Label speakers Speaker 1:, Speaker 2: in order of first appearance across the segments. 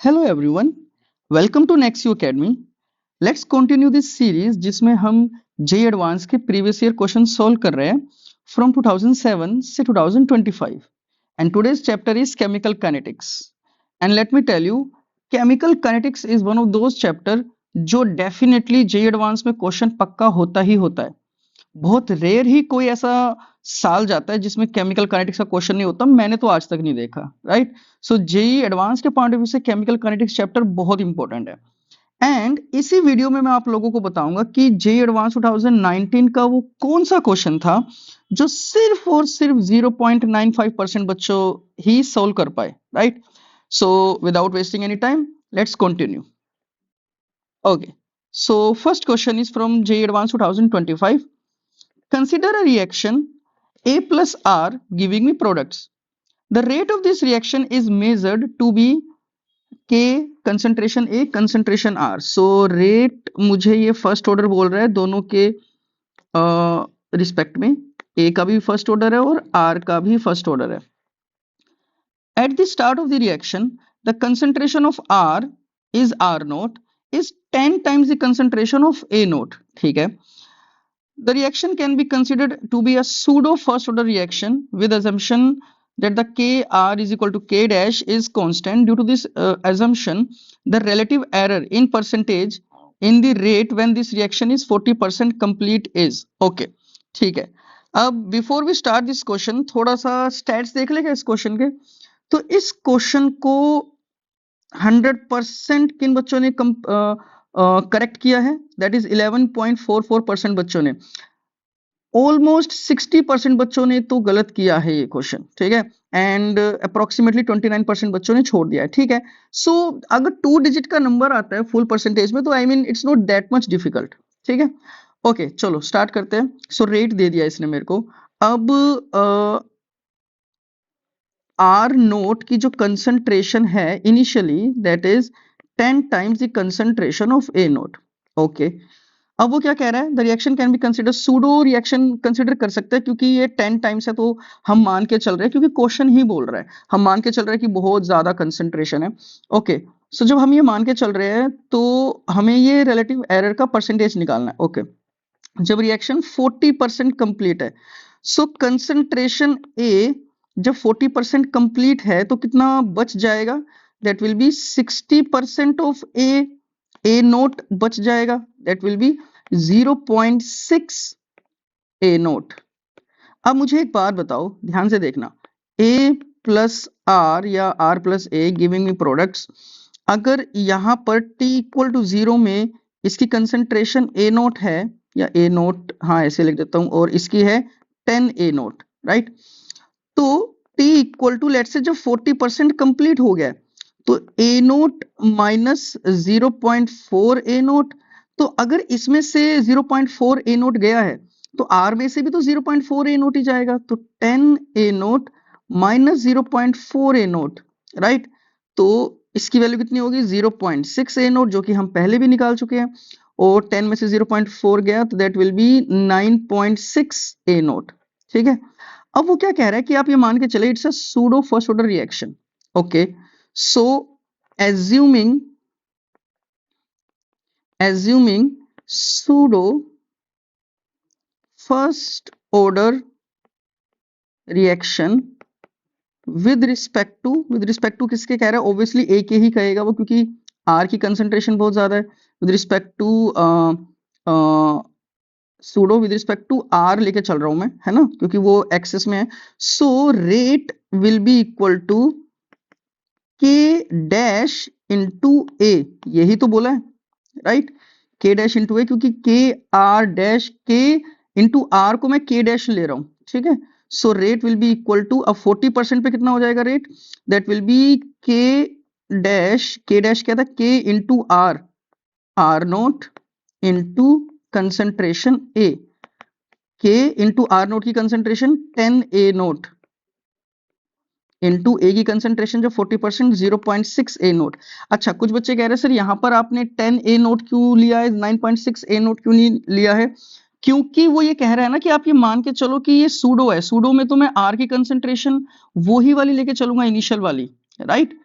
Speaker 1: Hello everyone, welcome to Next You Academy. Let's continue this series जिसमें हम JEE advance के previous year question solve कर रहे हैं फ्रॉम 2007 से 2025 and today's chapter is chemical kinetics. And let me tell you, chemical kinetics is one of those chapter जो definitely JEE advance में question पक्का होता ही होता है। बहुत रेयर ही कोई ऐसा साल जाता है जिसमें केमिकल काइनेटिक्स का क्वेश्चन नहीं होता। मैंने तो आज तक नहीं देखा, राइट। सो जेई एडवांस के पॉइंट ऑफ व्यू से केमिकल काइनेटिक्स चैप्टर बहुत इंपॉर्टेंट है। एंड इसी वीडियो में मैं आप लोगों को बताऊंगा कि जेई एडवांस 2019 का वो कौन सा क्वेश्चन था जो सिर्फ और सिर्फ 0.95% बच्चों ही सोल्व कर पाए, right. So without wasting any time, let's continue. Okay, so first question is from JEE advance 2025। Consider a reaction A plus R giving me products. The rate of this reaction is measured to be K concentration A concentration R. So rate मुझे ये first order बोल रहा है दोनों के respect में। A का भी फर्स्ट ऑर्डर है और R का भी फर्स्ट ऑर्डर है। At the start of the reaction, the concentration of R is R naught is 10 times the concentration of A naught. ठीक है। The reaction can be considered to be a pseudo first order reaction with assumption that the Kr is equal to K dash is constant. Due to this assumption, the relative error in percentage in the rate when this reaction is 40% complete is okay. ठीक है। अब before we start this question, थोड़ा सा stats देख लेगा इस question के। तो इस क्वेश्चन को 100% किन बच्चों ने करेक्ट किया है? दैट इज 11.44% बच्चों ने। ऑलमोस्ट 60% बच्चों ने तो गलत किया है ये क्वेश्चन, ठीक है। एंड अप्रोक्सीमेटली 29% बच्चों ने छोड़ दिया है, ठीक है। सो अगर 2 डिजिट का नंबर आता है फुल परसेंटेज में तो I mean it's not that much difficult, ठीक है। ओके, चलो स्टार्ट करते हैं। सो रेट दे दिया इसने मेरे को। अब आर नोट की जो कंसंट्रेशन है initially that is 10 times the concentration of A note. Okay, अब वो क्या कह रहा है? The reaction can be consider pseudo reaction consider कर सकते हैं क्योंकि ये 10 टाइम्स है तो हम मान के चल रहे हैं, क्योंकि क्वेश्चन ही बोल रहा है, हम मान के चल रहे हैं कि बहुत ज्यादा कंसंट्रेशन है। ओके, सो जब हम ये मान के चल रहे हैं तो हमें ये रिलेटिव एरर का परसेंटेज निकालना है। ओके, जब रिएक्शन 40% कंप्लीट है, सो कंसंट्रेशन ए जब 40% कंप्लीट है तो कितना बच जाएगा? That will be 60% of A naught बच जाएगा, that will be 0.6 A naught. अब मुझे एक बात बताओ, ध्यान से देखना, ए प्लस आर या R plus A giving me products, अगर यहां पर टी इक्वल टू 0 में इसकी कंसंट्रेशन ए नोट है, या ए नोट, हाँ ऐसे लिख देता हूं, और इसकी है 10 ए नोट, राइट। तो t इक्वल टू लेट से जब 40% कंप्लीट हो गया तो ए नोट माइनस 0.4 ए नोट, तो अगर इसमें से 0.4 ए नोट गया है तो आर में से भी तो 0.4 ए नोट ही जाएगा, तो 10 A note minus 0.4 A note, right. तो इसकी वैल्यू कितनी होगी? 0.6 ए नोट, जो कि हम पहले भी निकाल चुके हैं, और 10 में से 0.4 गया तो that will B 9.6 A naught, ठीक है। अब वो क्या कह रहा है कि आप ये मान के चले it's a pseudo first order reaction. Okay, so assuming pseudo first order reaction with respect to किसके कह रहा है? ऑब्वियसली ए के ही कहेगा वो, क्योंकि आर की कंसंट्रेशन बहुत ज्यादा है। With respect to pseudo with respect to R लेके चल रहा हूं मैं, है ना, क्योंकि वो एक्सेस में है। So rate will be equal to K dash into A, यही तो बोला है, राइट। के डैश इंटू ए, क्योंकि K R dash, K into R को मैं के डैश ले रहा हूं, ठीक है। So rate will be equal to, अब 40% पे कितना हो जाएगा rate? That will be K dash क्या था? K into R naught into concentration A, K into R naught की concentration 10 A naught into A की कंसंट्रेशन जो 40%, 0.6 ए नोट। अच्छा, कुछ बच्चे कह रहे हैं सर यहाँ पर आपने 10 ए नोट क्यों लिया है, 9.6 ए नोट क्यों नहीं लिया है? क्योंकि वो ये कह रहा है ना कि आप ये मान के चलो कि ये सूडो है, सूडो में तो मैं आर की कंसंट्रेशन वही वाली लेके चलूंगा, इनिशियल वाली, राइट।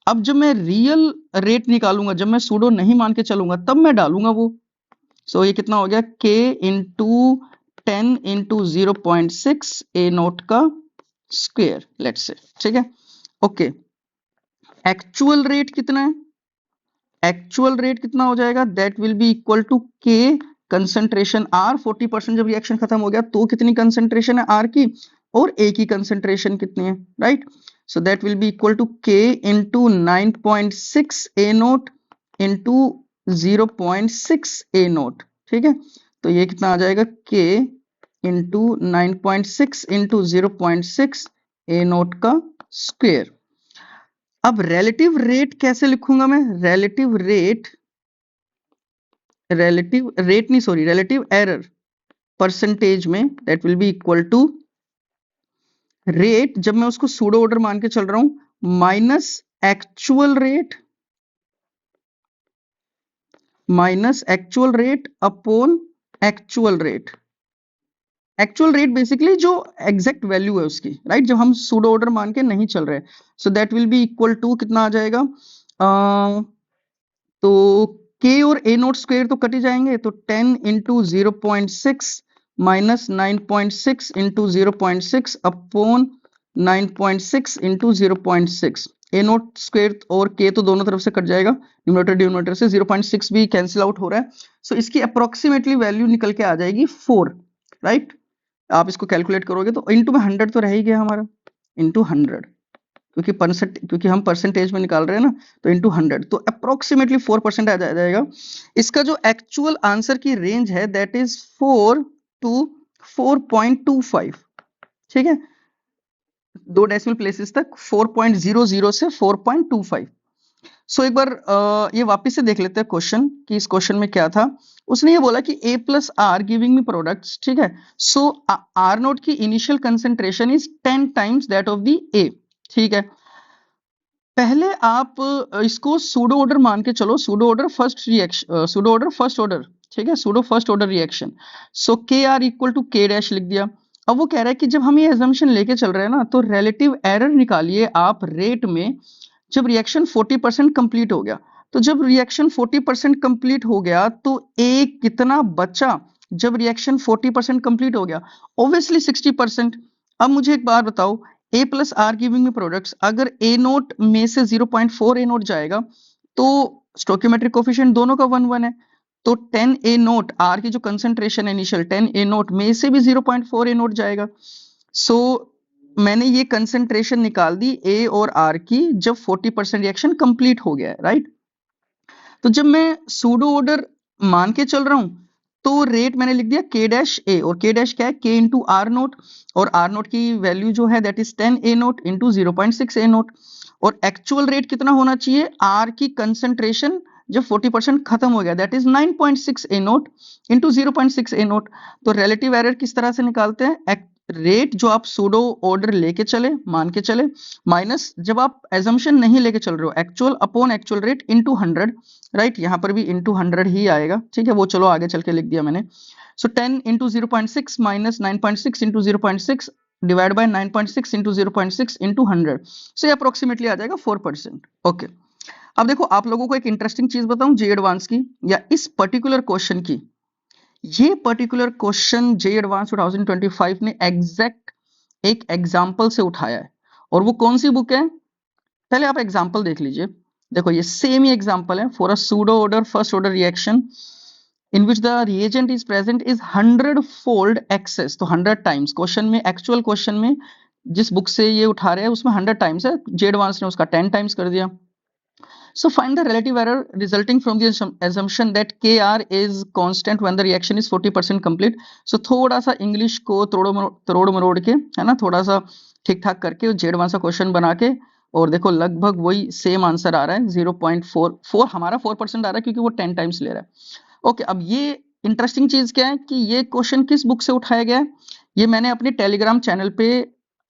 Speaker 1: अब जब मैं रियल रेट निकालूंगा, जब मैं सूडो नहीं मान के चलूंगा, तब मैं डालूंगा वो। सो ये कितना हो गया, k into 10 into 0.6 A naught का स्क्वेयर, लेट्स से, ठीक है। ओके, एक्चुअल रेट कितना है, एक्चुअल रेट कितना हो जाएगा, that will be equal to K concentration R, 40% जब रिएक्शन खत्म हो गया तो कितनी कंसंट्रेशन है आर की, और ए की कंसंट्रेशन कितनी है, right. So that will be equal to K into 9.6 A naught into 0.6 A naught, ठीक है। तो ये कितना आ जाएगा, K into 9.6 into 0.6 A naught का स्क्वेयर। अब रिलेटिव रेट कैसे लिखूंगा मैं, relative rate relative error percentage में, that will be equal to rate, जब मैं उसको सूडो ऑर्डर मान के चल रहा हूं, minus actual rate upon actual rate. Actual rate basically जो एग्जैक्ट वैल्यू है उसकी, राइट, जब हम सूडो ऑर्डर मान के नहीं चल रहे। So that will be equal to कितना आ जाएगा, तो k और a नोट स्क्वायर तो कट ही जाएंगे, तो 10 into 0.6 minus 9.6 into 0.6 upon 9.6 into 0.6, A naught square और k तो दोनों तरफ से कट जाएगा, न्यूमरेटर डिनोमिनेटर से, 0.6 भी कैंसिल आउट हो रहा है। सो इसकी अप्रोक्सीमेटली वैल्यू निकल के आ जाएगी 4, राइट। आप इसको कैलकुलेट करोगे तो इंटू में 100 तो रह ही गया हमारा, इंटू 100, क्योंकि हम परसेंटेज में निकाल रहे हैं ना, तो इंटू 100, तो अप्रोक्सीमेटली 4% आ जाएगा। इसका जो एक्चुअल आंसर की रेंज है दैट इज 4 टू 4.25, ठीक है, 2 डेसिमल प्लेसेस तक 4.00 से 4.25। सो एक बार ये वापस से देख लेते हैं क्वेश्चन, कि इस क्वेश्चन में क्या था। उसने ये बोला कि a plus R giving me products, ठीक है। सो आर नोट की initial concentration is 10 times that of the a, ठीक है। पहले आप इसको सूडो ऑर्डर मान के चलो, pseudo order first reaction, pseudo order first order, ठीक है, सूडो फर्स्ट ऑर्डर रिएक्शन। सो के are equal to K dash लिख दिया। अब वो कह रहा है कि जब हम ये एजम्पशन लेके चल रहे हैं ना, तो रिलेटिव एरर निकालिए आप रेट में, जब रिएक्शन 40% कंप्लीट हो गया। तो जब रिएक्शन 40% कंप्लीट हो गया तो ए कितना बचा, जब रिएक्शन 40% कंप्लीट हो गया, ऑब्वियसली 60%। अब मुझे एक बात बताओ, A plus R giving me products, अगर ए नोट में से 0.4 ए नोट जाएगा तो स्टोकियोमेट्रिक कोफिशिएंट दोनों का 1 1 है, तो 10 ए नोट आर की जो कंसंट्रेशन है इनिशियल 10 ए नोट में से भी 0.4 ए नोट जाएगा। सो मैंने ये कंसंट्रेशन निकाल दी ए और आर की जब 40% रिएक्शन कंप्लीट हो गया है, राइट। तो जब मैं सूडो ऑर्डर मान के चल रहा हूं तो रेट मैंने लिख दिया के डैश ए, और के डैश क्या है, के इंटू आर नोट, और आर नोट की वैल्यू जो है that is 10 A naught into 0.6 A note. और एक्चुअल रेट कितना होना चाहिए, आर की कंसंट्रेशन जब 40% खत्म हो गया that is 9.6 A naught into 0.6 A note. तो रिलेटिव एरर किस तरह से निकालते हैं, रेट जो आप सूडो ऑर्डर लेके चले, मान के चले, माइनस जब आप एजम्पशन नहीं लेके चल रहे हो, actual upon actual rate into 100, right. यहां पर भी इंटू 100 ही आएगा, ठीक है, वो चलो आगे चल के लिख दिया मैंने। So 10 into 0.6 minus 9.6 into 0.6 divide by 9.6 into 0.6 into 100, so approximately आ जाएगा 4%। ओके, अब देखो आप लोगों को एक इंटरेस्टिंग चीज बताऊं जे एडवांस की, या इस पर्टिकुलर क्वेश्चन की। ये पर्टिकुलर क्वेश्चन जे एडवांस 2025 ने एग्जैक्ट एक एग्जाम्पल से उठाया है, और वो कौन सी बुक है, पहले आप एग्जाम्पल देख लीजिए। देखो ये सेम ही एग्जाम्पल है, for a pseudo order first order reaction in which the reagent is present is 100 fold excess, तो 100 टाइम्स, क्वेश्चन में एक्चुअल क्वेश्चन में जिस बुक से ये उठा रहे हैं उसमें 100 टाइम्स है, जे एडवांस ने उसका 10 टाइम्स कर दिया। So find the relative error resulting from the assumption that Kr is constant when the reaction is 40% complete. So थोड़ा सा इंग्लिश को तरोड़ मरोड़ के, है ना, थोड़ा सा ठीक ठाक करके जे एडवांस का क्वेश्चन बना के, और देखो लगभग वही सेम आंसर आ रहा है, 0.44, हमारा 4% आ रहा है क्योंकि वो 10 टाइम्स ले रहा है। ओके, अब ये इंटरेस्टिंग चीज क्या है कि ये क्वेश्चन किस बुक से उठाया गया है, ये मैंने अपने टेलीग्राम चैनल पे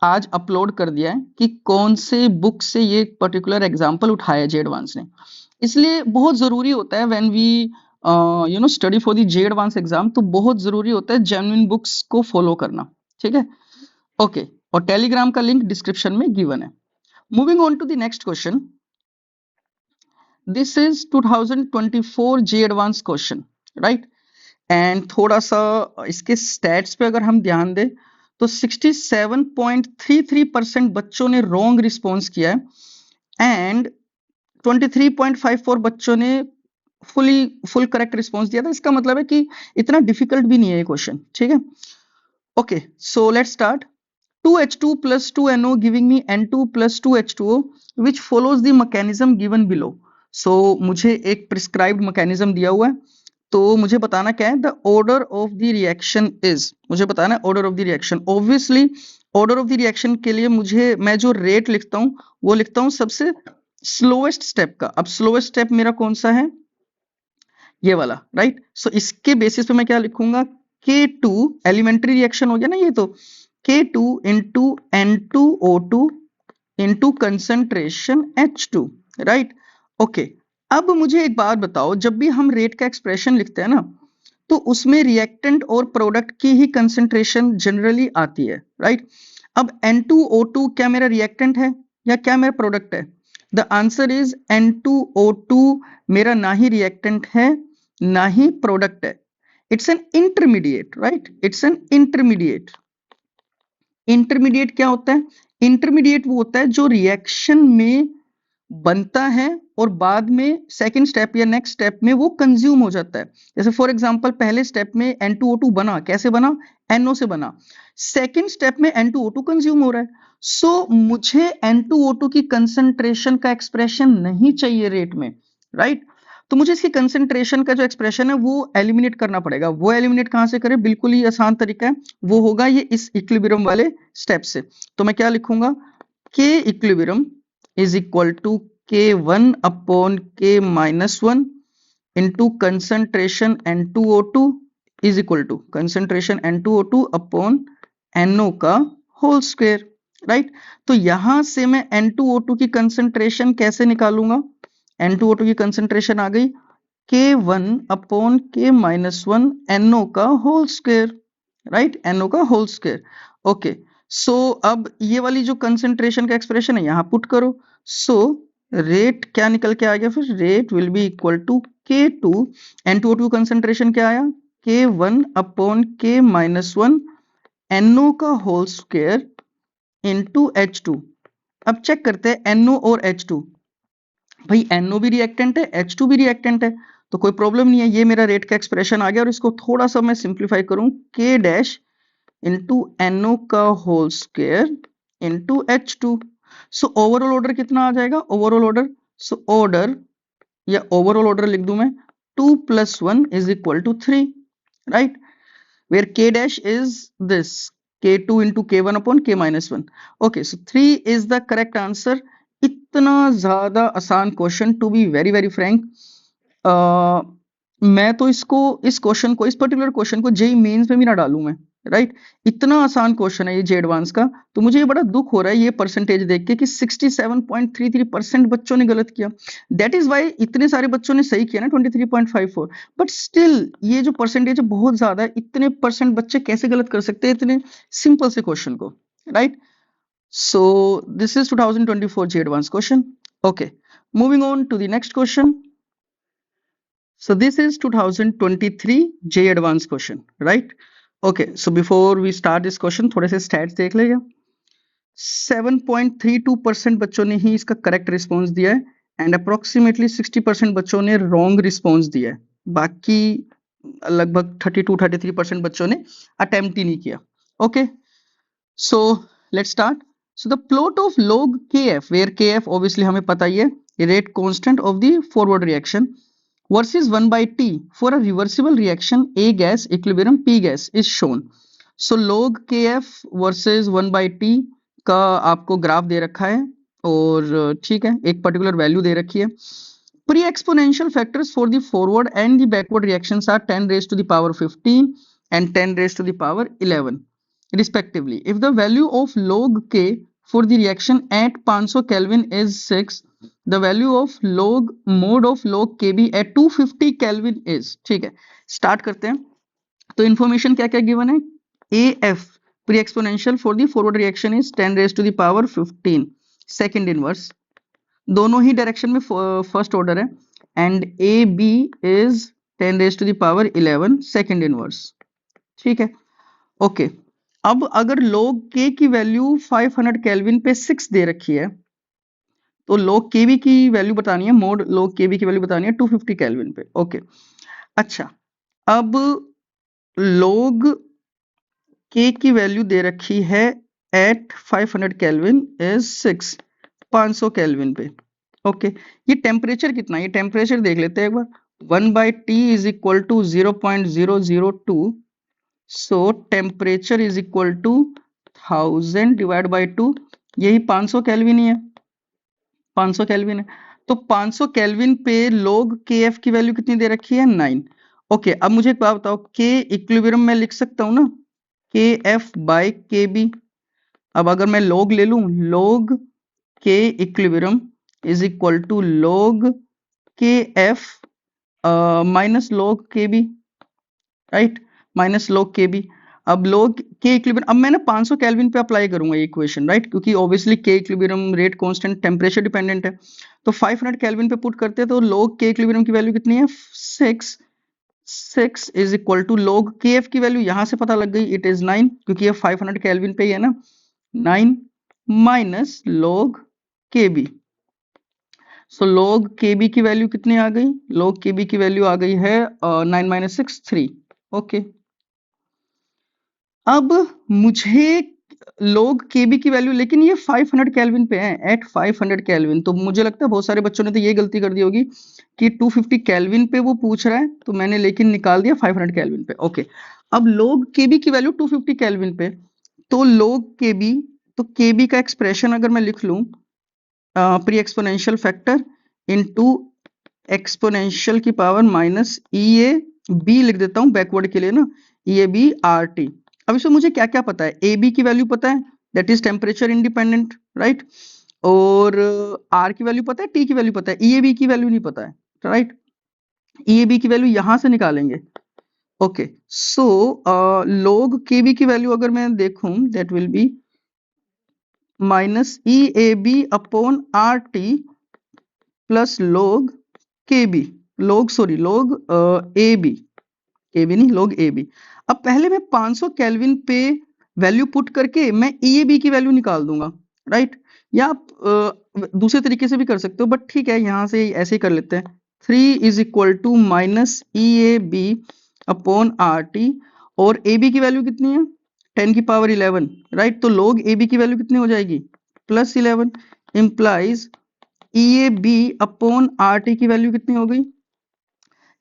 Speaker 1: आज अपलोड कर दिया है कि कौन से बुक से ये पर्टिकुलर एग्जांपल उठाया है जे एडवांस ने। इसलिए बहुत जरूरी होता है when we study for the JEE advance exam, तो बहुत जरूरी होता है जेन्युइन बुक्स को फॉलो करना, ठीक है। ओके, और टेलीग्राम का लिंक डिस्क्रिप्शन में गिवन है। Moving on to the next question, this is 2024 JEE advance question, right. And थोड़ा सा इसके स्टैट्स पे अगर हम ध्यान दें तो 67.33% बच्चों ने रॉन्ग रिस्पॉन्स किया है एंड 23.54 बच्चों ने फुल करेक्ट रिस्पॉन्स दिया था। इसका मतलब है कि इतना डिफिकल्ट भी नहीं है ये क्वेश्चन, ठीक है। Okay, so let's start. 2H2 plus 2NO giving me N2 plus 2H2O which follows the mechanism given below. So मुझे एक prescribed mechanism दिया हुआ है, तो मुझे बताना क्या है, the order of the reaction is, मुझे बताना है order of the reaction. Obviously order of the reaction के लिए मैं जो rate लिखता हूँ वो लिखता हूँ सबसे slowest step का। अब slowest step मेरा कौन सा है, ये वाला, राइट। सो इसके बेसिस पे मैं क्या लिखूंगा, K2 एलिमेंट्री रिएक्शन हो गया ना ये, तो K2 into N2O2 into concentration H2, right. Okay, अब मुझे एक बात बताओ, जब भी हम रेट का एक्सप्रेशन लिखते हैं ना तो उसमें रिएक्टेंट और प्रोडक्ट की ही कंसंट्रेशन जनरली आती है, राइट। अब N2O2 क्या मेरा रिएक्टेंट है या क्या मेरा प्रोडक्ट है? द आंसर इज N2O2 मेरा ना ही रिएक्टेंट है ना ही प्रोडक्ट है, it's an intermediate, right, it's an intermediate. Intermediate क्या होता है? इंटरमीडिएट वो होता है जो रिएक्शन में बनता है और बाद में सेकंड स्टेप या नेक्स्ट स्टेप में वो कंज्यूम हो जाता है। जैसे फॉर एग्जांपल पहले स्टेप में N2O2 बना, कैसे बना? NO से बना। सेकंड स्टेप में N2O2 कंज्यूम हो रहा है, सो मुझे N2O2 की कंसंट्रेशन का एक्सप्रेशन नहीं चाहिए रेट में, राइट। तो मुझे इसकी कंसंट्रेशन का जो एक्सप्रेशन है वो एलिमिनेट करना पड़ेगा। वो एलिमिनेट कहां से करें? बिल्कुल ही आसान तरीका है, वो होगा ये इस इक्विलिब्रियम वाले स्टेप से। तो मैं क्या लिखूंगा, K equilibrium is equal to K1 upon K minus 1 into concentration N2O2 is equal to concentration N2O2 upon NO का होल स्क्वायर, राइट। तो यहां से मैं N2O2 की कंसंट्रेशन कैसे निकालूंगा? N2O2 की कंसंट्रेशन आ गई K1 upon K minus 1 NO का होल स्क्वायर, राइट, NO का होल स्क्वायर। ओके, सो अब ये वाली जो कंसंट्रेशन का एक्सप्रेशन है यहां पुट करो, सो रेट क्या निकल के आ गया, फिर rate will be equal to K2, N2O2 concentration क्या आया, K1 upon K minus 1 NO का होल स्क्वायर इनटू H2। अब चेक करते हैं NO और H2, भाई NO भी रिएक्टेंट है H2 भी रिएक्टेंट है, तो कोई प्रॉब्लम नहीं है, ये मेरा रेट का एक्सप्रेशन आ गया। और इसको थोड़ा सा मैं सिंप्लीफाई करूं, K डैश इंटू NO का whole square into H2। So overall order कितना आ जाएगा, ओवरऑल ऑर्डर, सो ऑर्डर या ओवरऑल ऑर्डर लिख दूं मैं 2 + 1 is equal to 3, right, where K dash is this K2 into K1 upon K minus 1. Okay, so 3 is the correct answer. इतना ज्यादा आसान question, to be very very frank, मैं तो इस क्वेश्चन को, इस पर्टिकुलर क्वेश्चन को जेईई मेंस में भी ना डालूं मैं, राइट। इतना आसान क्वेश्चन है ये जे एडवांस का। तो मुझे ये बड़ा दुख हो रहा है ये परसेंटेज देख के कि 67.33% बच्चों ने गलत किया। दैट इज वाई इतने सारे बच्चों ने सही किया ना 23.54, बट स्टिल ये जो परसेंटेज है बहुत ज्यादा है। इतने परसेंट बच्चे कैसे गलत कर सकते हैं इतने सिंपल से क्वेश्चन को, right. So this is 2024 J advanced question. Okay, moving on to the next question. So this is 2023 J advanced question, right? Okay, so before we start this question, थोड़े से stats देख लेगा। 7.32% बच्चों ने ही इसका correct response दिया है and approximately 60% बच्चों ने रॉन्ग रिस्पॉन्स दिया है। बाकी लगभग 32-33% बच्चों ने अटेम्प्ट ही नहीं किया। Okay, so let's start. So the plot of log Kf, where Kf obviously हमें पता ही है, rate constant of the forward reaction versus 1 by T for a reversible reaction A gas equilibrium P gas is shown. So log Kf versus 1 by T का आपको graph दे रखा है और ठीक है एक पर्टिकुलर वैल्यू दे रखी है। Pre exponential factors for the forward and the backward reactions are 10 raised to the power 15 and 10 raised to the power 11 respectively. If the value of log K for the reaction at 500 Kelvin is 6, the value of log mode of log Kb at 250 Kelvin is, ठीक है, start करते हैं। तो information क्या क्या given है, AF pre exponential for the forward reaction is 10 raised to the power 15 second inverse, दोनों ही डायरेक्शन में फर्स्ट ऑर्डर है, and A B is 10⁻11 second inverse. ठीक है, ओके। अब अगर log k की वैल्यू 500 केल्विन पे 6 दे रखी है, तो log kb की वैल्यू बतानी है, मोड log kb की वैल्यू बतानी है 250 केल्विन पे। ओके, अच्छा, अब log k की वैल्यू दे रखी है एट 500 केल्विन इज 6, 500 केल्विन पे। ओके, ये टेम्परेचर कितना है, ये टेम्परेचर देख लेते हैं एक बार। 1/T is equal to 0.002, so temperature is equal to 1000 divide by 2, यही 500 केल्विन ही है, 500 केल्विन है। तो 500 केल्विन पे log kf की वैल्यू कितनी दे रखी है, 9। ओके, अब मुझे एक बात बताओ, k इक्विलिब्रियम में लिख सकता हूँ ना, kf बाई kb। अब अगर मैं log ले लूं, log k equilibrium is equal to log kf minus log kb, right, minus log kb। अब log k इक्विलिब्रियम, अब मैं ना 500 केल्विन पे अप्लाई करूंगा ये इक्वेशन, राइट, क्योंकि obviously k equilibrium rate constant temperature dependent है। तो 500 केल्विन पे पुट करते हैं, तो log k इक्विलिब्रियम की वैल्यू कितनी है, 6 is equal to log kf की वैल्यू यहां से पता लग गई, इट इज 9, क्योंकि ये 500 केल्विन पे ही है ना, 9 माइनस log kb। सो log kb की वैल्यू कितनी आ गई, log kb की वैल्यू आ गई है 9 माइनस 6, 3। ओके, अब मुझे log kb की वैल्यू, लेकिन ये 500 केल्विन पे है, एट 500 केल्विन, तो मुझे लगता है बहुत सारे बच्चों ने तो ये गलती कर दी होगी कि 250 केल्विन पे वो पूछ रहा है, तो मैंने लेकिन निकाल दिया 500 केल्विन पे। ओके, अब log kb की वैल्यू 250 केल्विन पे, तो log kb, तो kb का एक्सप्रेशन अगर मैं लिख लूं, pre exponential factor into exponential की power minus E A B लिख देता हूं बैकवर्ड के लिए ना, E A B R T. अब इसमें मुझे क्या क्या पता है, ए बी की वैल्यू पता है, that is temperature independent, right, और आर की वैल्यू पता है, टी की वैल्यू पता है, ई ए बी की वैल्यू नहीं पता है, राइट। ई ए बी की वैल्यू यहां से निकालेंगे। Okay, so log K B की वैल्यू अगर मैं देखूं, that will be minus E A B upon R T plus log K B, log A B, K B नहीं, log ए बी। अब पहले मैं 500 केल्विन पे वैल्यू पुट करके मैं ई ए बी की वैल्यू निकाल दूंगा, राइट, या आप दूसरे तरीके से भी कर सकते हो, बट ठीक है, यहां से ऐसे ही कर लेते हैं। 3 is equal to minus E A B upon R T, और ए बी की वैल्यू कितनी है, 10 की पावर 11, राइट, तो log ए बी की वैल्यू कितनी हो जाएगी, plus 11, implies E A B upon R T की वैल्यू कितनी हो गई,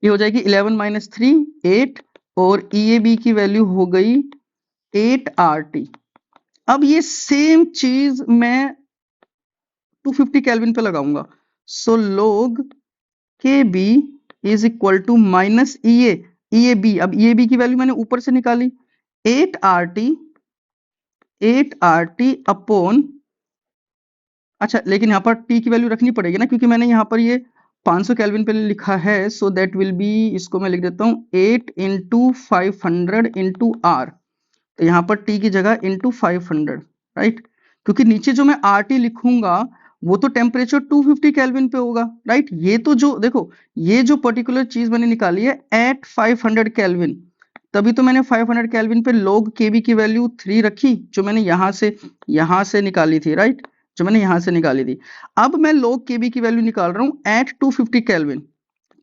Speaker 1: ये हो जाएगी 11 माइनस 3, 8, और ई ए बी की वैल्यू हो गई 8 आर टी। अब ये सेम चीज मैं 250 केल्विन पे लगाऊंगा, so log K B is equal to minus E A B, अब ई ए बी की वैल्यू मैंने ऊपर से निकाली, 8 आर टी अपॉन, अच्छा लेकिन यहाँ पर टी की वैल्यू रखनी पड़ेगी ना, क्योंकि मैंने यहाँ पर ये 500 केल्विन पे लिखा है, सो दैट विल बी, इसको मैं लिख देता हूँ 8 इंटू 500 इंटू आर, तो यहाँ पर टी की जगह इंटू 500, राइट, क्योंकि नीचे जो मैं आर टी लिखूंगा वो तो टेम्परेचर 250 केल्विन पे होगा, राइट। ये तो जो देखो, ये जो पर्टिकुलर चीज मैंने निकाली है एट 500 केल्विन, तभी तो मैंने 500 केल्विन पे log kb की वैल्यू 3 रखी, जो मैंने यहां से निकाली थी, राइट, जो मैंने यहां से निकाली थी। अब मैं log kb की वैल्यू निकाल रहा हूं एट 250 केल्विन,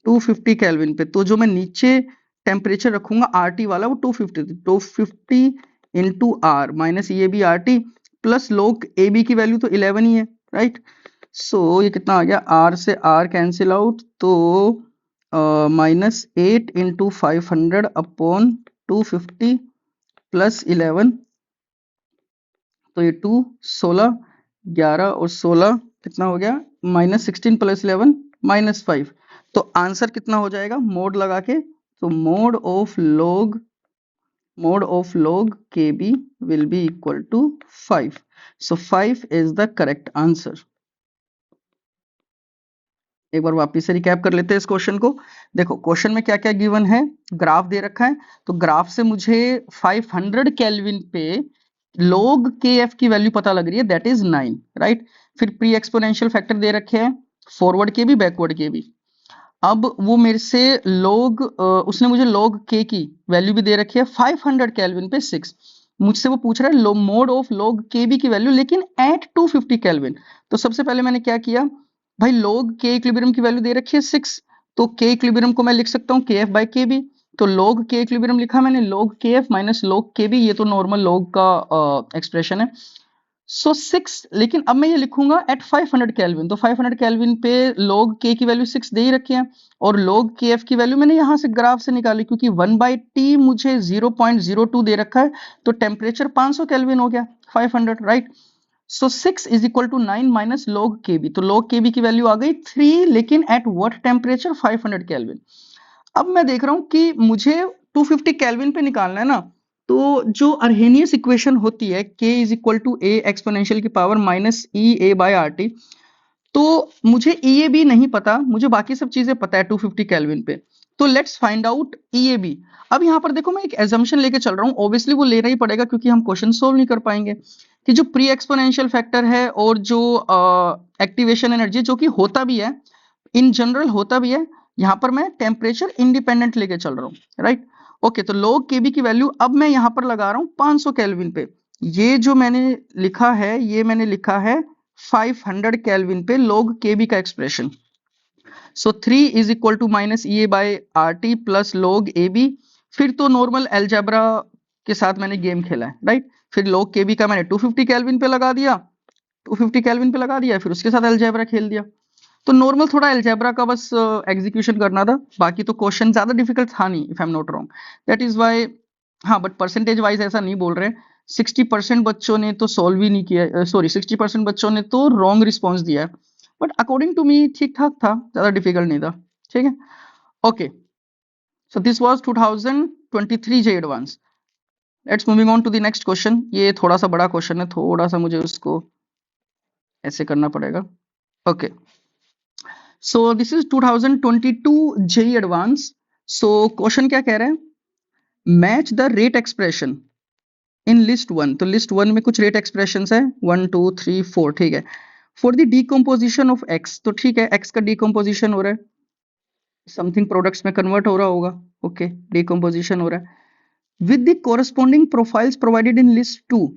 Speaker 1: 250 केल्विन पे, तो जो मैं नीचे टेम्परेचर रखूंगा आरटी वाला वो 250 इंटू आर माइनस ये भी आरटी प्लस log ab की वैल्यू तो 11 ही है, राइट। सो ये कितना आ गया, आर से आर कैंसिल आउट, तो माइनस 8 इंटू 500 अपॉन 250 प्लस 11, तो ये 2 16 11 और 16 कितना हो गया, माइनस 16 प्लस 11 माइनस 5, तो आंसर कितना हो जाएगा मोड लगा के, तो mode of log kb will be equal to 5, so 5 is the correct answer। एक बार वापस से रिकैप कर लेते हैं इस क्वेश्चन को। देखो क्वेश्चन में क्या क्या गिवन है, ग्राफ दे रखा है, तो ग्राफ से मुझे 500 केल्विन पे log kf की वैल्यू पता लग रही है, दैट इज 9, राइट। फिर प्री एक्सपोनेंशियल फैक्टर दे रखे हैं, फॉरवर्ड के भी बैकवर्ड के भी। अब वो मेरे से उसने मुझे log k की वैल्यू भी दे रखी है 500 केल्विन पे 6। मुझसे वो पूछ रहा है मोड ऑफ log kb की वैल्यू लेकिन एट 250 केल्विन। तो सबसे पहले मैंने क्या किया भाई, log k इक्विलिब्रियम की वैल्यू दे रखी है 6, तो k इक्विलिब्रियम को मैं लिख सकता हूँ kf बाई kb। तो log k इक्विलिब्रियम लिखा मैंने, log kf minus log kb, ये तो नॉर्मल log का एक्सप्रेशन है। सो 6, लेकिन अब मैं ये लिखूंगा एट 500 केल्विन, तो 500 केल्विन पे log k की वैल्यू 6 दे ही रखी है, और log kf की वैल्यू मैंने यहां से ग्राफ से निकाली, क्योंकि 1/t मुझे 0.02 दे रखा है, तो टेम्परेचर 500 केल्विन हो गया 500, right. So 6 is equal to 9 minus log kb, तो log kb की वैल्यू आ गई 3, लेकिन एट व्हाट टेम्परेचर 500 केल्विन। अब मैं देख रहा हूं कि मुझे 250 केल्विन पे निकालना है ना, तो जो अर्हेनियस इक्वेशन होती है k is equal to A exponential की power minus E A by R T, तो मुझे ई ए बी नहीं पता, मुझे बाकी सब चीजें पता है 250 केल्विन पे। तो let's find out E A B. अब यहाँ पर देखो मैं एक एजम्पशन लेके चल रहा हूँ, ऑब्वियसली वो लेना ही पड़ेगा क्योंकि हम क्वेश्चन सोल्व नहीं कर पाएंगे, कि जो प्री एक्सपोनेंशियल फैक्टर है और जो एक्टिवेशन एनर्जी, जो कि होता भी है इन जनरल होता भी है, यहाँ पर मैं टेम्परेचर इंडिपेंडेंट लेके चल रहा हूँ, राइट। ओके, तो log kb की वैल्यू अब मैं यहाँ पर लगा रहा हूँ 500 केल्विन पे। ये जो मैंने लिखा है, ये मैंने लिखा है 500 केल्विन पे log kb का expression. So 3 is equal to minus E A by R T plus log ab। फिर तो नॉर्मल एल्जेब्रा के साथ मैंने गेम खेला है, राइट। फिर log kb का मैंने 250 केल्विन पे लगा दिया, 250 केल्विन पे लगा दिया, फिर उसके साथ एल्जेब्रा खेल दिया। तो नॉर्मल थोड़ा एल्जेब्रा का बस एग्जीक्यूशन करना था, बाकी तो क्वेश्चन ज्यादा डिफिकल्ट था नहीं, if I am not wrong, that is why. हाँ, बट परसेंटेज वाइज ऐसा नहीं बोल रहे, 60% बच्चों ने तो सॉल्व ही नहीं किया, सॉरी 60% बच्चों ने तो रॉन्ग रिस्पॉन्स दिया है, बट अकॉर्डिंग टू मी ठीक ठाक था, ज्यादा डिफिकल्ट नहीं था, ठीक है। Okay, so this was 2023 J advance. Let's moving on to the next question. ये थोड़ा सा बड़ा क्वेश्चन है, थोड़ा सा मुझे उसको ऐसे करना पड़ेगा। Okay, so this is 2022 JEE Advance। so question क्या कह रहे हैं, match the rate expression in list 1। तो लिस्ट 1 में कुछ रेट एक्सप्रेशन है 1 2 3 4, ठीक है। For the decomposition of x, तो ठीक है x का डिकम्पोजिशन हो रहा है, समथिंग प्रोडक्ट्स में कन्वर्ट हो रहा होगा, ओके, डिकम्पोजिशन हो रहा है with the corresponding profiles provided in list 2।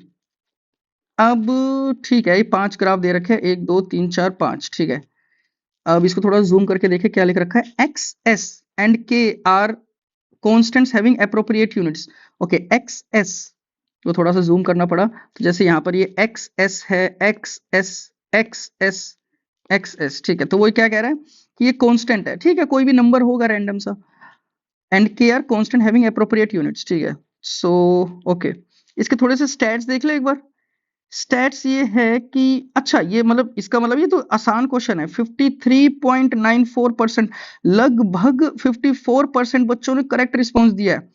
Speaker 1: अब ठीक है, ये 5 ग्राफ दे रखे हैं, 1 2 3 4 5, ठीक है। अब इसको थोड़ा जूम करके देखें क्या लिख रखा है, X S and K R constants having appropriate units. Okay, X S, तो थोड़ा सा जूम करना पड़ा, तो जैसे यहाँ पर ये एक्स एस है, X S x S x S, ठीक है। तो वो क्या कह रहा है कि ये कांस्टेंट है, ठीक है, कोई भी नंबर होगा रैंडम सा, and K R constant having appropriate units, ठीक है। सो ओके, इसके थोड़े से स्टैट्स देख ले एक बार। स्टैट्स ये है कि अच्छा, ये मतलब इसका मतलब ये तो आसान क्वेश्चन है, 53.94%, लगभग 54% बच्चों ने करेक्ट रिस्पॉन्स दिया है।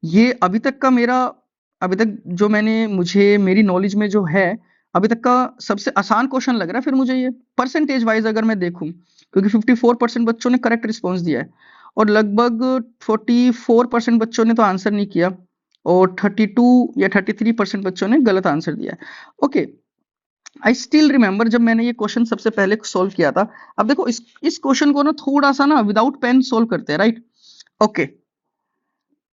Speaker 1: ये अभी तक का मेरा, अभी तक जो मैंने, मुझे मेरी नॉलेज में जो है अभी तक का सबसे आसान क्वेश्चन लग रहा है फिर मुझे ये, परसेंटेज वाइज अगर मैं देखूं, क्योंकि 54% बच्चों ने करेक्ट रिस्पॉन्स दिया है और लगभग 44% बच्चों ने तो आंसर नहीं किया और 32 या 33% बच्चों ने गलत आंसर दिया है। ओके, आई स्टिल रिमेंबर जब मैंने ये क्वेश्चन सबसे पहले सोल्व किया था। अब देखो इस क्वेश्चन को ना थोड़ा सा ना विदाउट पेन सोल्व करते हैं, राइट। ओके,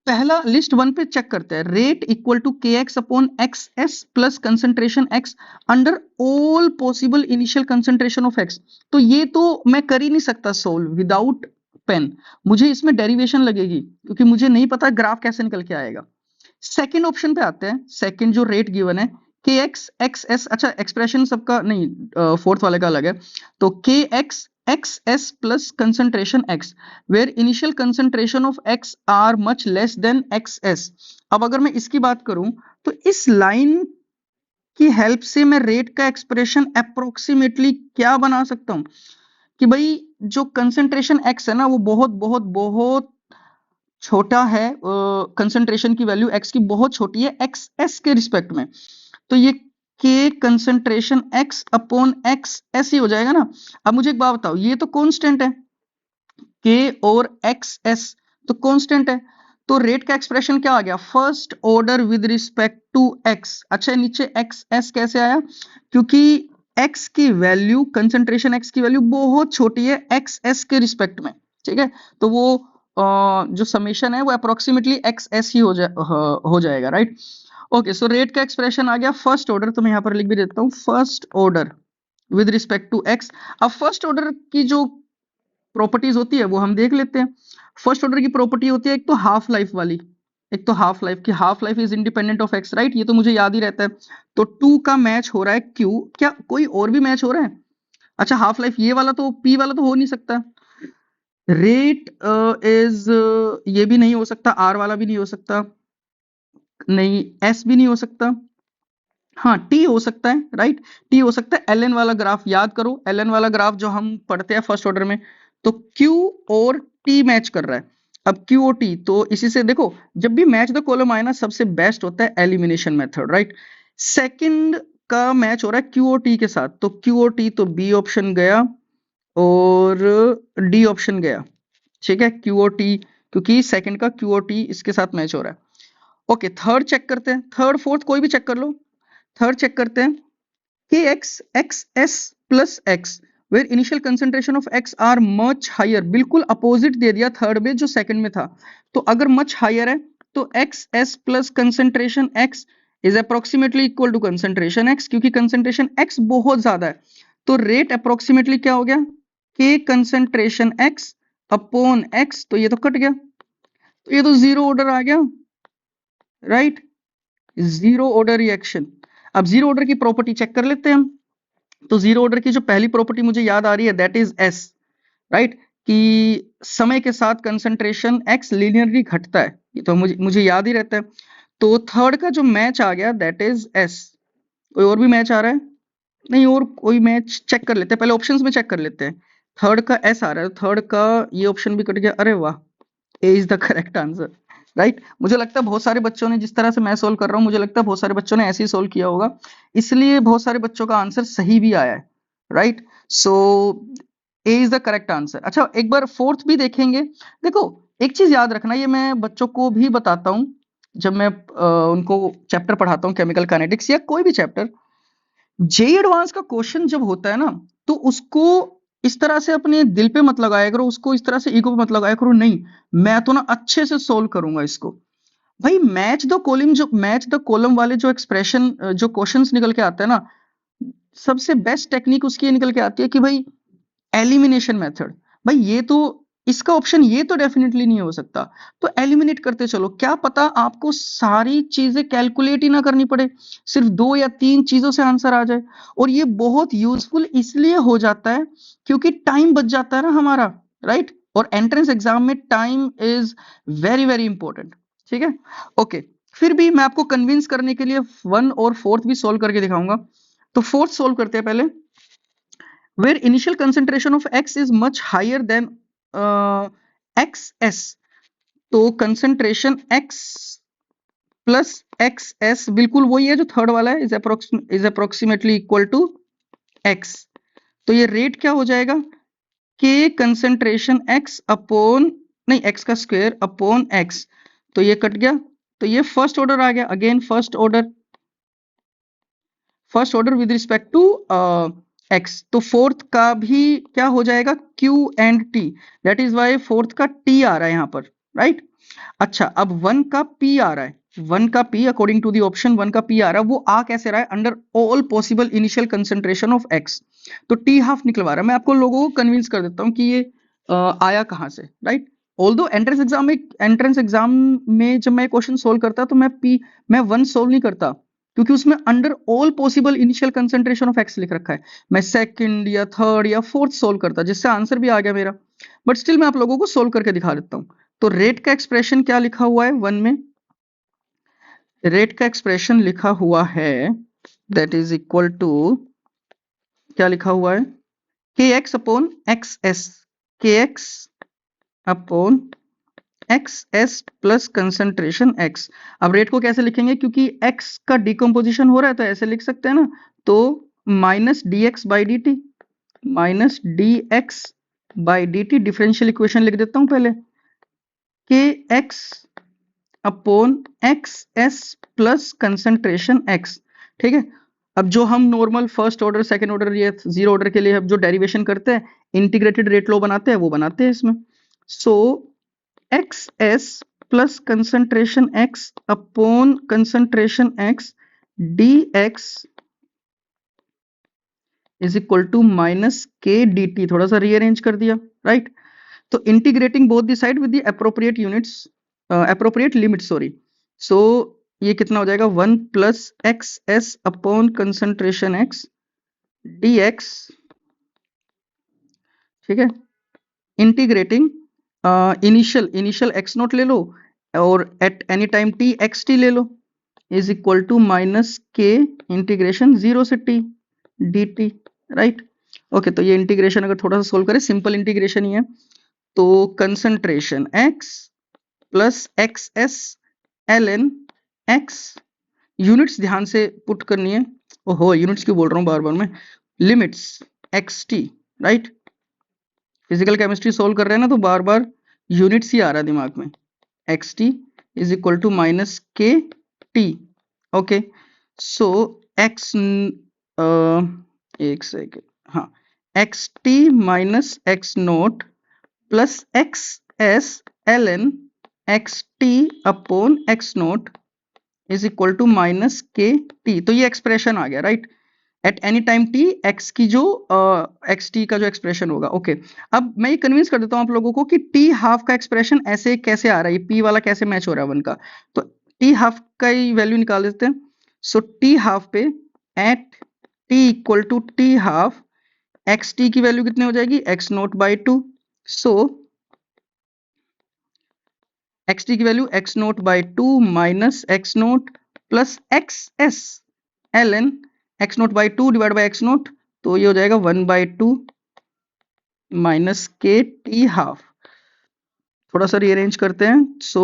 Speaker 1: पहला लिस्ट 1 पे चेक करते हैं, रेट इक्वल टू के x upon X S plus concentration x under all possible initial concentration of X. तो ये तो मैं कर ही नहीं सकता सोल्व विदाउट पेन, मुझे इसमें डेरिवेशन लगेगी क्योंकि मुझे नहीं पता ग्राफ कैसे निकल के आएगा। सेकेंड ऑप्शन पे आते हैं, सेकेंड जो रेट गिवन है के एक्स एक्स एस, अच्छा एक्सप्रेशन सबका नहीं, फोर्थ वाले का अलग है, तो K X X S plus concentration X where initial concentration of X are much less than X S. अब अगर मैं इसकी बात करूं तो इस लाइन की हेल्प से मैं रेट का एक्सप्रेशन अप्रोक्सीमेटली क्या बना सकता हूं कि भाई जो कंसेंट्रेशन एक्स है ना वो बहुत बहुत बहुत छोटा है, कंसेंट्रेशन की वैल्यू एक्स की बहुत छोटी है एक्स एस के रिस्पेक्ट में, तो ये के concentration X upon X S ही हो जाएगा ना। अब मुझे एक बात बताओ, ये तो कांस्टेंट है, के और एक्स एस तो कांस्टेंट है, तो रेट का एक्सप्रेशन क्या आ गया, first order with respect to X. अच्छा, नीचे एक्स एस कैसे आया, क्योंकि एक्स की वैल्यू, कंसंट्रेशन एक्स की वैल्यू बहुत छोटी है एक्स एस के रिस्पेक्ट में, ठीक है, तो वो जो समेशन है वो अप्रोक्सीमेटली एक्स एस ही हो जाएगा, राइट। ओके, सो रेट का एक्सप्रेशन आ गया फर्स्ट ऑर्डर, तो मैं यहाँ पर लिख भी देता हूँ first order with respect to X. अब फर्स्ट ऑर्डर की जो प्रॉपर्टीज होती है वो हम देख लेते हैं। फर्स्ट ऑर्डर की प्रॉपर्टी होती है एक तो हाफ लाइफ वाली, एक तो हाफ लाइफ की, half life is independent of x, right, ये तो मुझे याद ही रहता है। तो 2 का मैच हो रहा है क्यू, क्या कोई और भी मैच हो रहा है? अच्छा, हाफ लाइफ ये वाला तो पी वाला तो हो नहीं सकता, रेट इज ये भी नहीं हो सकता, आर वाला भी नहीं हो सकता, नहीं एस भी नहीं हो सकता, हाँ टी हो सकता है, राइट, टी हो सकता है। एल एन वाला ग्राफ याद करो, एल एन वाला ग्राफ जो हम पढ़ते हैं फर्स्ट ऑर्डर में, तो क्यू और टी मैच कर रहा है। अब क्यू और टी, तो इसी से देखो जब भी मैच द कॉलम आए ना, सबसे बेस्ट होता है एलिमिनेशन मेथड, राइट। सेकंड का मैच हो रहा है क्यू और टी के साथ, तो क्यू और टी तो बी ऑप्शन गया और डी ऑप्शन गया, ठीक है, क्यू और टी, क्योंकि सेकंड का क्यू और टी इसके साथ मैच हो रहा है। ओके, थर्ड चेक करते हैं, थर्ड फोर्थ कोई भी चेक कर लो। थर्ड चेक करते हैं, kx xs plus x where initial concentration of x are much higher, बिल्कुल अपोजिट दे दिया थर्ड में जो सेकंड में था। तो अगर much higher है तो xs plus concentration x is approximately equal to concentration x, क्योंकि concentration x बहुत ज्यादा है, तो रेट अप्रोक्सीमेटली क्या हो गया, k concentration x upon x, तो ये तो कट गया, तो ये तो जीरो ऑर्डर आ गया, राइट, जीरो ऑर्डर रिएक्शन। अब जीरो ऑर्डर की प्रॉपर्टी चेक कर लेते हैं हम। तो जीरो ऑर्डर की जो पहली प्रॉपर्टी मुझे याद आ रही है दैट इज एस, राइट, कि समय के साथ कंसंट्रेशन एक्स लीनियरली घटता है, ये तो मुझे याद ही रहता है। तो थर्ड का जो मैच आ गया दैट इज एस। कोई और भी मैच आ रहा है? नहीं, और कोई मैच चेक कर लेते हैं, पहले ऑप्शंस में चेक कर लेते हैं। थर्ड का एस आ रहा है, थर्ड का ये ऑप्शन भी कट गया, अरे वाह, A is the correct answer, right. मुझे लगता है बहुत सारे बच्चों ने, जिस तरह से मैं सोल्व कर रहा हूँ, मुझे लगता है बहुत सारे बच्चों ने ऐसे ही सोल्व किया होगा, इसलिए बहुत सारे बच्चों का आंसर सही भी आया है, right. So A is the correct answer. अच्छा, एक बार फोर्थ भी देखेंगे। देखो, एक चीज याद रखना, ये मैं बच्चों को भी बताता हूँ जब मैं उनको चैप्टर पढ़ाता हूँ, केमिकल काइनेटिक्स या कोई भी चैप्टर, जेई एडवांस का क्वेश्चन जब होता है ना, तो उसको इस तरह से अपने दिल पे मत लगाया करो, उसको इस तरह से ईगो पे मत लगाया करो, नहीं मैं तो ना अच्छे से सोल्व करूंगा इसको। भाई मैच द कॉलम वाले जो एक्सप्रेशन, जो क्वेश्चंस निकल के आते हैं ना, सबसे बेस्ट टेक्निक उसकी ये निकल के आती है कि भाई एलिमिनेशन मेथड। भाई ये तो, इसका ऑप्शन ये तो डेफिनेटली नहीं हो सकता, तो एलिमिनेट करते चलो, क्या पता आपको सारी चीजें कैलकुलेट ही ना करनी पड़े, सिर्फ 2 या 3 चीजों से आंसर आ जाए। और ये बहुत यूजफुल इसलिए हो जाता है क्योंकि टाइम बच जाता है ना हमारा, राइट, और एंट्रेंस एग्जाम में time is very very important, ठीक है। ओके, फिर भी मैं आपको कन्विंस करने के लिए वन और फोर्थ भी सोल्व करके दिखाऊंगा। तो फोर्थ सोल्व करते हैं पहले, where initial concentration of x is much higher than xs, तो concentration x plus xs बिल्कुल वही है जो थर्ड वाला है, is approximately equal to x, तो ये रेट क्या हो जाएगा, k concentration x अपॉन, नहीं x का स्क्वायर अपॉन x, तो ये कट गया, तो ये फर्स्ट ऑर्डर आ गया, again first order with respect to X. तो फोर्थ का भी क्या हो जाएगा, Q and T, that is why fourth का टी आ रहा है यहाँ पर, राइट। अच्छा, अब वन का पी आ रहा है, वन का P according to the option one का पी आ रहा है, वो आ कैसे रहा है, under all possible initial concentration of X, तो टी हाफ निकलवा रहा है। मैं आपको लोगों को कन्विंस कर देता हूँ कि ये आया कहाँ से, राइट। ऑल्दो एंट्रेंस एग्जाम में जब मैं क्वेश्चन सोल्व करता तो मैं वन सोल्व नहीं करता, क्योंकि उसमें under all possible initial concentration of x लिख रखा है, मैं सेकंड या थर्ड या फोर्थ सोल्व करता, जिससे आंसर भी आ गया मेरा, बट स्टिल मैं आप लोगों को सोल्व करके दिखा देता हूँ। तो रेट का एक्सप्रेशन क्या लिखा हुआ है वन में, रेट का एक्सप्रेशन लिखा हुआ है दैट इज इक्वल टू, क्या लिखा हुआ है, K x upon X S, के x upon X S plus concentration x. अब रेट को कैसे लिखेंगे, क्योंकि एक्स का डिकम्पोजिशन हो रहा है तो ऐसे लिख सकते हैं ना, तो minus D x by D T, minus D x by D T, differential equation लिख देता हूं पहले, के x upon X S plus concentration x, ठीक है। अब जो हम normal first order, second order या जीरो ऑर्डर के लिए अब जो डेरिवेशन करते हैं, इंटीग्रेटेड रेट लॉ बनाते हैं, वो बनाते हैं इसमें। So X S plus concentration X upon concentration X D X is equal to minus K D T, थोड़ा सा रीअरेंज कर दिया, राइट। तो integrating both the side with the appropriate units, appropriate limit, sorry. So ये कितना हो जाएगा, 1 plus X S upon concentration X D X, ठीक है। इंटीग्रेटिंग इनिशियल एक्स नोट ले लो और at any time T X T ले लो, is equal to minus K integration 0 से T D T, right. Okay, तो ये इंटीग्रेशन अगर थोड़ा सा सोल्व करें, सिंपल इंटीग्रेशन ही है, तो concentration x plus X S L N X, units ध्यान से पुट करनी है, ओहो यूनिट्स क्यों बोल रहा हूँ बार बार मैं, limits x T, right. Physical chemistry solve कर रहे हैं ना, तो बार बार यूनिट्स ही आ रहा है दिमाग में, X T is equal to minus K T. Okay, so X, एक सेकेंड, हाँ, X T minus X note plus X S L N X T upon X nought is equal to minus K T. तो ये expression आ गया, right, at any time T X की जो x T का जो expression होगा। Okay, अब मैं ये कन्विंस कर देता हूँ आप लोगों को कि टी हाफ का एक्सप्रेशन ऐसे कैसे आ रहा है, पी वाला कैसे मैच हो रहा है वन का। तो टी हाफ का ही वैल्यू निकाल देते हैं। सो टी हाफ पे at T equal to T half, X T की वैल्यू कितनी हो जाएगी, X note by two. So X T की value X note by two minus X note plus X S L N X note by two divide by X naught, तो ये हो जाएगा 1/2 minus K T half. थोड़ा सा rearrange करते हैं। सो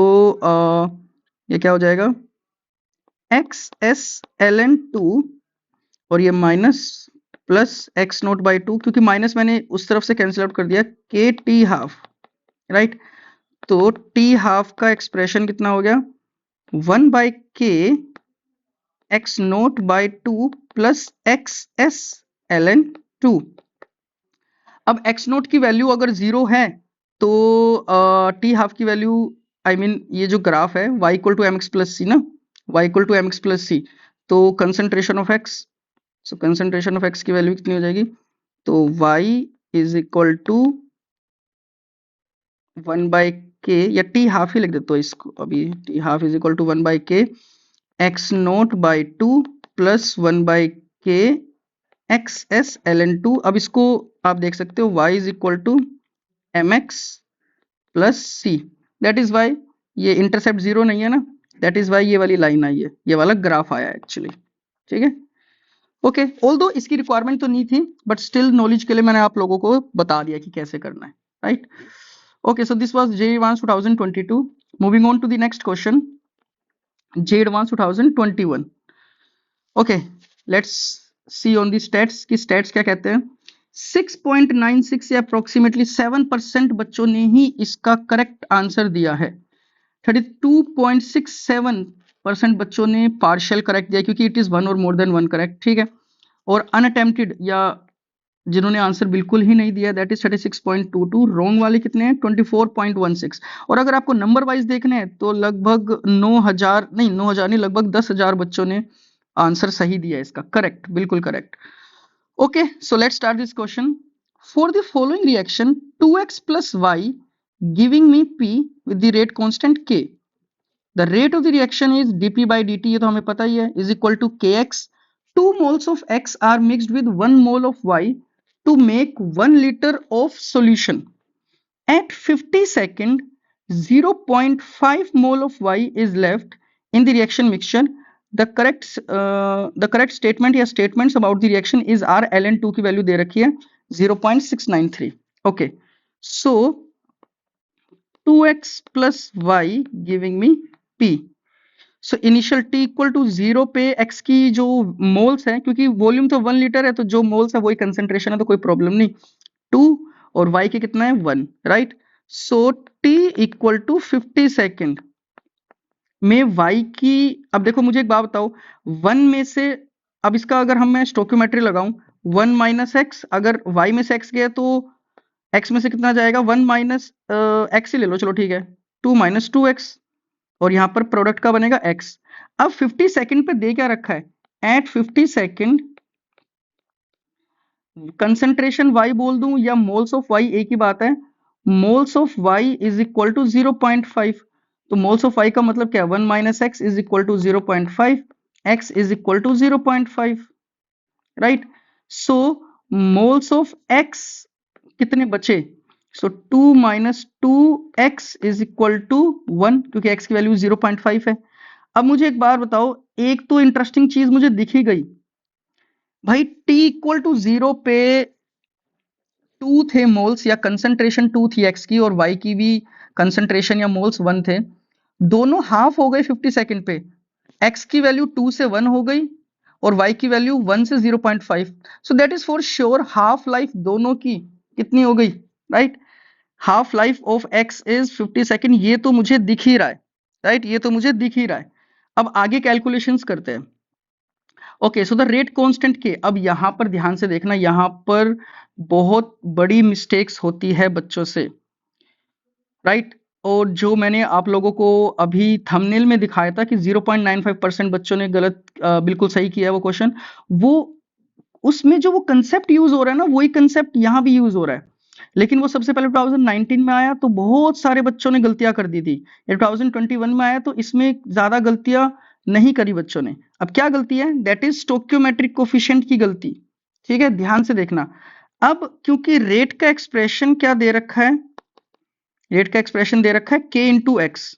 Speaker 1: ये क्या हो जाएगा, X S L N two और ये minus plus X note by two, क्योंकि माइनस मैंने उस तरफ से कैंसिल आउट कर दिया, के टी हाफ, राइट। तो टी हाफ का एक्सप्रेशन कितना हो गया, 1/k X note by two plus X S L N two. अब एक्स नोट की वैल्यू अगर जीरो है तो टी हाफ की वैल्यू, आई मीन ये जो ग्राफ है y equal to M X plus C ना, y equal to M X plus C, तो concentration of x, so concentration of x की वैल्यू कितनी हो जाएगी, तो y is equal to 1/k, या टी हाफ ही लिख देते हो इसको अभी, T half is equal to 1/k X note by two plus 1/k X S L N two. अब इसको आप देख सकते हो y is equal to M X plus C, that is why ये इंटरसेप्ट जीरो नहीं है ना, दैट इज वाई ये वाली लाइन आई है, ये वाला ग्राफ आया एक्चुअली, ठीक है। ओके, ऑल्दो इसकी रिक्वायरमेंट तो नहीं थी, बट स्टिल नॉलेज के लिए मैंने आप लोगों को बता दिया कि कैसे करना है, right. Okay, so this was JEE Advanced 2022. Moving on to the next question, JEE Advanced 2021. Okay, let's see on the stats कि स्टैट्स क्या कहते हैं। 6.96 या अप्रोक्सीमेटली 7% बच्चों ने ही इसका करेक्ट आंसर दिया है। 32.67% बच्चों ने पार्शियल करेक्ट दिया, क्योंकि इट इज वन और मोर देन वन करेक्ट, ठीक है। और अनअटेम्प्टेड या जिन्होंने आंसर बिल्कुल ही नहीं दिया, दैट इज 36.22। रॉन्ग वाले कितने हैं, 24.16। और अगर आपको नंबर वाइज देखने हैं तो लगभग 9,000 नहीं, लगभग 10,000 बच्चों ने आंसर सही दिया इसका, करेक्ट, बिल्कुल correct. Okay, so let's start this question. For the following reaction 2x plus y giving me p with the rate constant k, the rate of the reaction is dp by dt, ये तो हमें पता ही है, is equal to kx. 2 moles of x are mixed with 1 mole of y to make 1 liter of solution. At 50 seconds, 0.5 mole of y is left in the reaction mixture. The correct statement या statements about the reaction is R ln2 की value दे रखी है 0.693. Okay, so 2x plus y giving me p. So initial t equal to 0 पे x की जो moles है, क्योंकि वॉल्यूम तो 1 लीटर है, तो जो मोल्स है वही कंसेंट्रेशन है, तो कोई प्रॉब्लम नहीं। 2 और y के कितना है 1, राइट। So t equal to 50 second में y की, अब देखो मुझे एक बात बताओ, 1 में से अब इसका अगर मैं स्टोक्योमेट्री लगाऊं 1 माइनस एक्स, अगर y में से x गया तो x में से कितना जाएगा 1 माइनस एक्स ही ले लो, चलो ठीक है 2 माइनस 2x, और यहाँ पर प्रोडक्ट का बनेगा x। अब 50 सेकंड पे दे क्या रखा है एट 50 सेकंड कंसंट्रेशन y बोल दूं या मोल्स ऑफ y एक ही बात है, moles of y is equal to 0.5, तो मोल्स ऑफ y का मतलब क्या है 1 minus X is equal to 0.5, x is equal to 0.5, right. So moles of x कितने बचे, so 2 minus 2x is equal to 1, क्योंकि x की वैल्यू 0.5 है। अब मुझे एक बार बताओ, एक तो इंटरेस्टिंग चीज मुझे दिख ही गई भाई, t इक्वल टू 0 पे 2 थे मोल्स या कंसंट्रेशन 2 थी x की, और y की भी कंसंट्रेशन या मोल्स 1 थे, दोनों हाफ हो गए 50 सेकंड पे, x की वैल्यू 2 से 1 हो गई और y की वैल्यू 1 से 0.5, so that is for sure half life दोनों की कितनी हो गई, right. Half life of x is 50 second, ये तो मुझे दिख ही रहा है, राइट, ये तो मुझे दिख ही रहा है। अब आगे कैलकुलेशंस करते हैं। Okay, so the rate constant के, अब यहां पर ध्यान से देखना, यहां पर बहुत बड़ी मिस्टेक्स होती है बच्चों से, राइट। और जो मैंने आप लोगों को अभी थंबनेल में दिखाया था कि 0.95% बच्चों ने गलत बिल्कुल सही किया है वो क्वेश्चन, वो उसमें जो वो कंसेप्ट यूज हो रहा है ना, वही कंसेप्ट यहां भी यूज हो रहा है, लेकिन वो सबसे पहले 2019 में आया तो बहुत सारे बच्चों ने गलतियां कर दी थी, ये 2021 में आया तो इसमें ज्यादा गलतियां नहीं करी बच्चों ने। अब क्या गलती है, दैट इज स्टोक्योमेट्रिक कोफिशिएंट की गलती, ठीक है, ध्यान से देखना। अब क्योंकि रेट का एक्सप्रेशन क्या दे रखा है, रेट का एक्सप्रेशन दे रखा है k into x,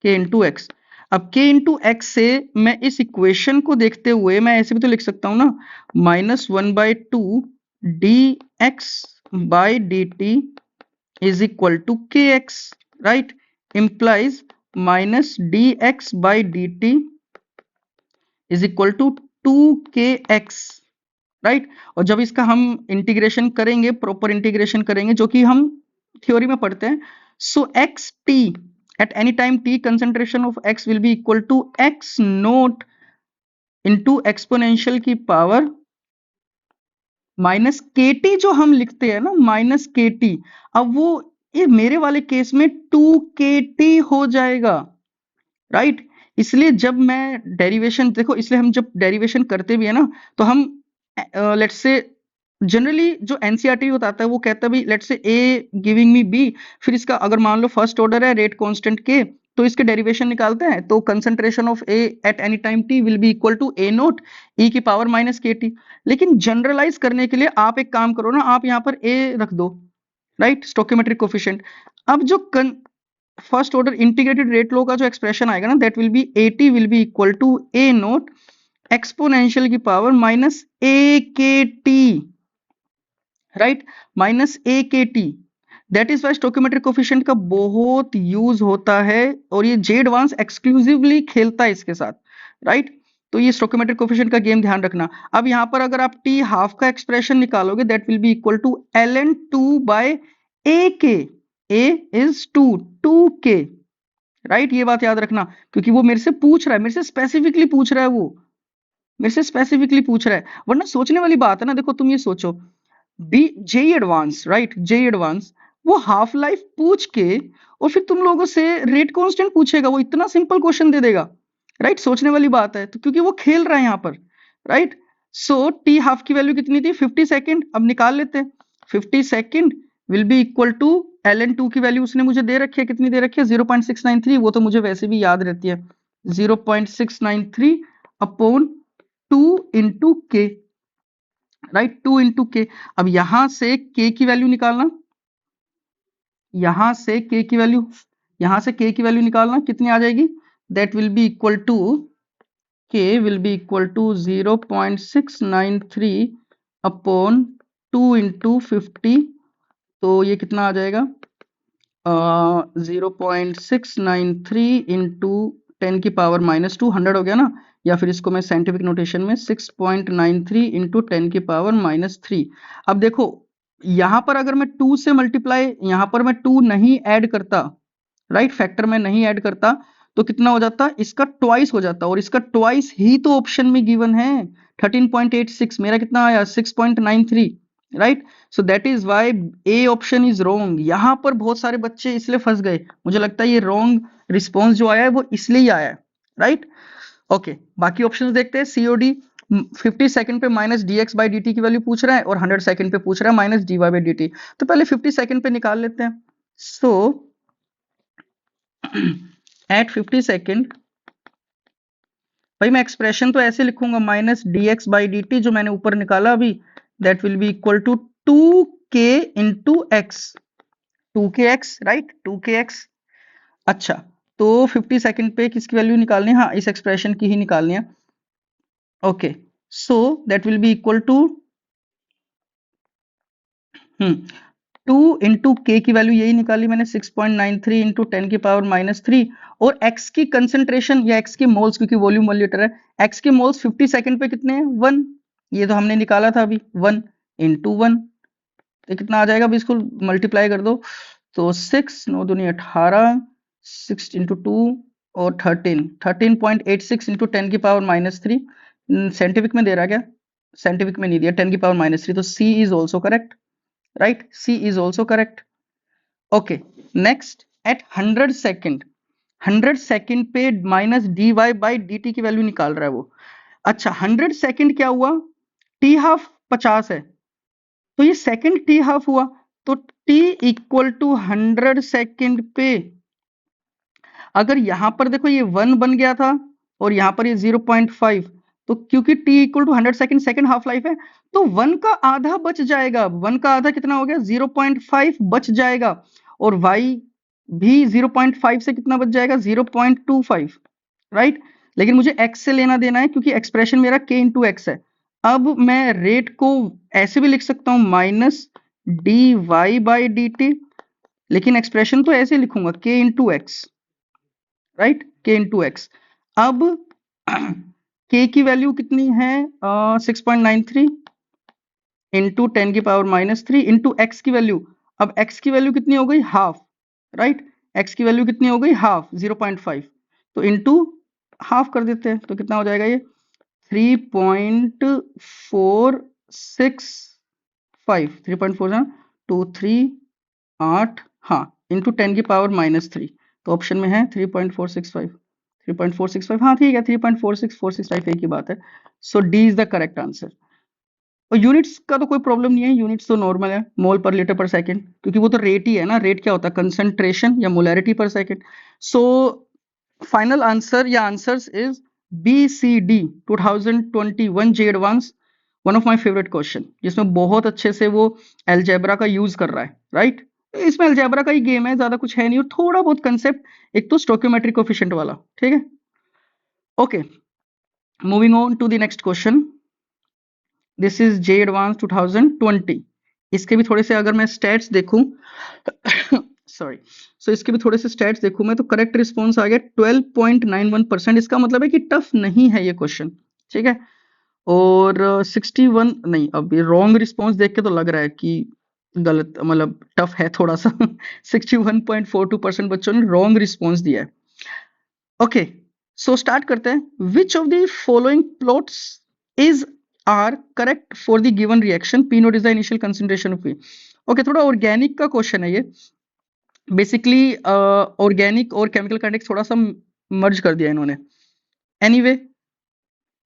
Speaker 1: k into x. अब k इंटू एक्स से मैं इस इक्वेशन को देखते हुए मैं ऐसे भी तो लिख सकता हूं ना, -1/2 dx by dt is equal to kx, right, implies minus dx by dt is equal to 2kx, right. और जब इसका हम इंटीग्रेशन करेंगे, प्रॉपर इंटीग्रेशन करेंगे जो कि हम थ्योरी में पढ़ते हैं, so X T at any time T concentration of X will be equal to X naught into exponential की पावर माइनस के टी, जो हम लिखते हैं ना माइनस के टी, अब वो ये मेरे वाले केस में 2kt हो जाएगा, राइट। इसलिए जब मैं डेरिवेशन देखो, इसलिए हम जब डेरिवेशन करते भी है ना, तो हम लेट्स से जनरली जो एनसीईआरटी बताता है वो कहता है भाई let's say A giving me B, फिर इसका अगर मान लो फर्स्ट ऑर्डर है रेट कांस्टेंट के, तो इसके डेरिवेशन निकालते हैं, तो concentration of A at any time T will be equal to A naught E की पावर माइनस के टी। लेकिन जनरलाइज करने के लिए आप एक काम करो ना, आप यहाँ पर ए रख दो, राइट, स्टोकियोमेट्रिक कोफिशिएंट। अब जो first order integrated rate law का जो एक्सप्रेशन आएगा ना, that will be A T will be equal to A naught exponential की power minus A K T, right, minus A K T. That is Y stoichiometric coefficient का बहुत use होता है, और ये जे एडवांस एक्सक्लूसिवली खेलता है इसके साथ, राइट। तो ये स्टोकियोमेट्रिक कोफिशिएंट का गेम ध्यान रखना। अब यहां पर अगर आप टी हाफ का एक्सप्रेशन निकालोगे, that will be equal to ln 2 by A K, A is 2 2k, right, ये बात याद रखना, क्योंकि वो मेरे से पूछ रहा है, मेरे से स्पेसिफिकली पूछ रहा है, वो मेरे से स्पेसिफिकली पूछ रहा है, वरना सोचने वाली बात है ना। देखो तुम ये सोचो, बी JEE advance, right, JEE advance वो हाफ लाइफ पूछ के और फिर तुम लोगों से रेट कांस्टेंट पूछेगा, वो इतना सिंपल क्वेश्चन दे देगा, राइट, सोचने वाली बात है। तो क्योंकि वो खेल रहा है यहाँ पर, राइट। सो टी हाफ की वैल्यू कितनी थी 50 सेकंड, अब निकाल लेते हैं। 50 second will be equal to ln 2 की वैल्यू उसने मुझे दे रखी है, कितनी दे रखी है 0.693, वो तो मुझे वैसे भी याद रहती है 0.693 अपॉन 2 इंटू के, राइट, 2 इंटू के। अब यहां से k की वैल्यू निकालना, यहां से k की वैल्यू, यहां से k की वैल्यू निकालना कितनी आ जाएगी, that will be equal to k will be equal to 0.693 upon 2 into 50, तो ये कितना आ जाएगा 0.693 इंटू 10 की पावर माइनस 2, 100 हो गया ना, या फिर इसको मैं साइंटिफिक नोटेशन में 6.93 इंटू 10 की पावर माइनस 3। अब देखो यहां पर अगर मैं 2 से मल्टीप्लाई, यहां पर मैं 2 नहीं ऐड करता, राइट, फैक्टर में नहीं ऐड करता, तो कितना हो जाता, इसका ट्वाइस हो जाता, और इसका ट्वाइस ही तो ऑप्शन में गिवन है 13.86, मेरा कितना आया 6.93, right. So that is why A option is wrong. यहां पर बहुत सारे बच्चे इसलिए फंस गए, मुझे लगता है ये रॉन्ग रिस्पॉन्स जो आया है वो इसलिए ही आया है, राइट। ओके, बाकी ऑप्शंस देखते हैं। सीओडी 50 सेकंड पे माइनस dx बाई dt की वैल्यू पूछ रहा है और 100 सेकंड पे पूछ रहा है माइनस dy बाई dt। तो पहले 50 सेकंड पे निकाल लेते हैं। सो एट 50 सेकंड, भाई मैं एक्सप्रेशन तो ऐसे लिखूंगा माइनस dx बाई dt जो मैंने ऊपर निकाला अभी, that will be equal to 2k into X, 2kx, right, 2kx। अच्छा, तो 50 सेकंड पे किसकी वैल्यू निकालनी है, हाँ इस एक्सप्रेशन की ही निकालनी है। Okay, so that will be equal to 2 into K की वैल्यू यही निकाली मैंने 6.93 इंटू 10 की पावर माइनस 3, और x की कंसंट्रेशन या x की मोल्स, क्योंकि वॉल्यूम 1 लीटर है, x के मोल्स 50 सेकंड पे कितने हैं 1, ये तो हमने निकाला था अभी 1 इंटू 1, तो कितना आ जाएगा, अभी इसको मल्टीप्लाई कर दो, तो 6 9 दूनी 18, 6 इंटू 2 और 13.86 इंटू 10 की पावर माइनस 3। साइंटिफिक में दे रहा क्या, साइंटिफिक में नहीं दिया, 10 की पावर माइनस 3, तो C is also correct, right, C is also correct. Okay, next at 100 second, 100 second पे माइनस dy बाई dt की वैल्यू निकाल रहा है वो। अच्छा, 100 सेकंड क्या हुआ, t हाफ 50 है, तो ये सेकंड t हाफ हुआ, तो t इक्वल टू 100 सेकंड पे, अगर यहां पर देखो ये 1 बन गया था और यहां पर ये 0.5, तो क्योंकि t equal to 100 second, second half life है, तो 1 का आधा बच जाएगा, 1 का आधा कितना हो गया 0.5 बच जाएगा, और y भी 0.5 से कितना बच जाएगा 0.25, राइट। लेकिन मुझे x से लेना देना है क्योंकि एक्सप्रेशन मेरा k इंटू एक्स है। अब मैं रेट को ऐसे भी लिख सकता हूं माइनस dy बाई dt, लेकिन एक्सप्रेशन तो ऐसे लिखूंगा k into x, right, k into x. अब k की वैल्यू कितनी है 6.93 इंटू 10 की पावर माइनस 3 इंटू एक्स की वैल्यू, अब x की वैल्यू कितनी हो गई हाफ, राइट, x की वैल्यू कितनी हो गई हाफ 0.5, तो इंटू हाफ कर देते हैं, तो कितना हो जाएगा ये 3.465, 3.4 23 हाँ, इंटू 10 की पावर माइनस 3, तो ऑप्शन में है 3.465, 3.465, हाँ ठीक है 3.46465 एक ही बात है। सो D is the correct answer. और यूनिट्स का तो कोई प्रॉब्लम नहीं है, यूनिट्स तो नॉर्मल है, मोल पर लीटर पर सेकंड, क्योंकि वो तो रेट ही है ना, रेट क्या होता है कंसंट्रेशन या मोलैरिटी पर सेकंड। सो फाइनल आंसर या answers is BCD 2021 J advance, one of my favourite question, जिसमें बहुत अच्छे से वो अलजेब्रा का यूज कर रहा है, राइट। इसमें अलजेब्रा का ही गेम है, ज्यादा कुछ है नहीं, और थोड़ा बहुत कंसेप्ट, एक तो स्टोइकियोमेट्रिक कोएफिशिएंट वाला, ठीक है। Okay, moving on to the next question, this is J advance 2020। इसके भी थोड़े से अगर मैं स्टैट्स देखूं सॉरी, सो इसके भी थोड़े से स्टैट्स देखूं मैं, तो करेक्ट रिस्पॉन्स आ गया 12.91%, इसका मतलब है कि टफ नहीं है ये क्वेश्चन, ठीक है। और 61 नहीं, अब ये रॉन्ग रिस्पॉन्स देख के तो लग रहा है कि गलत, मतलब टफ है थोड़ा सा 61.42% बच्चों ने रॉन्ग रिस्पॉन्स दिया है। ओके, सो स्टार्ट करते हैं। Which of the following plots is are correct for the given reaction, P note is the initial concentration of P. Okay, थोड़ा ऑर्गेनिक का क्वेश्चन है ये, बेसिकली ऑर्गेनिक और केमिकल काइनेटिक्स थोड़ा सा मर्ज कर दिया इन्होंने। एनीवे,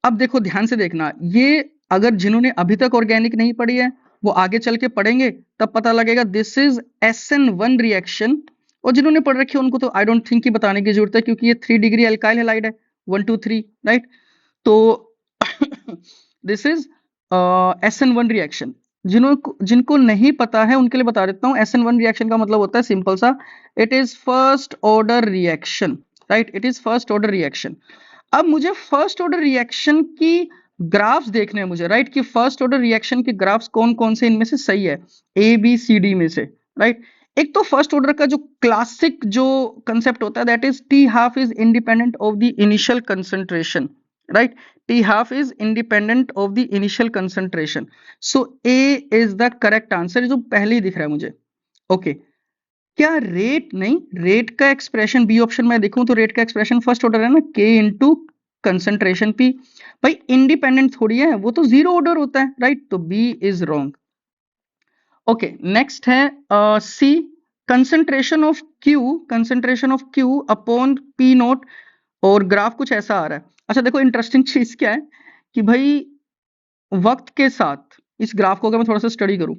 Speaker 1: अब देखो ध्यान से देखना, ये अगर जिन्होंने अभी तक ऑर्गेनिक नहीं पढ़ी है वो आगे चल के पढ़ेंगे तब पता लगेगा दिस इज SN1 रिएक्शन, और जिन्होंने पढ़ रखी है उनको तो आई डोंट थिंक कि बताने की जरूरत है, क्योंकि ये 3 डिग्री एल्काइल हैलाइड है, 1 2 3, राइट। तो दिस इज SN1 रिएक्शन। जिनको नहीं पता है उनके लिए बता देता हूँ, SN1 रिएक्शन का मतलब होता है सिंपल सा, it is first order reaction, right, it is first order reaction. अब मुझे फर्स्ट ऑर्डर रिएक्शन की ग्राफ्स देखने हैं मुझे, राइट, कि फर्स्ट ऑर्डर रिएक्शन के ग्राफ्स कौन कौन से इनमें से सही है, ABCD में से, राइट। एक तो फर्स्ट ऑर्डर का जो क्लासिक जो कंसेप्ट होता है that is T half is independent of the initial concentration, right, T half is independent of the initial concentration. So A is the correct answer, जो पहले ही दिख रहा है मुझे। ओके, क्या रेट नहीं, रेट का एक्सप्रेशन बी ऑप्शन में देखूं तो रेट का एक्सप्रेशन फर्स्ट ऑर्डर है ना, के इंटू कंसंट्रेशन पी। भाई इंडिपेंडेंट थोड़ी है, वो तो जीरो ऑर्डर होता है, राइट? तो B is wrong. Okay, next है C, concentration of Q upon P naught, और ग्राफ कुछ ऐसा आ रहा है। अच्छा देखो, इंटरेस्टिंग चीज क्या है कि भाई वक्त के साथ इस ग्राफ को अगर मैं थोड़ा सा स्टडी करूं,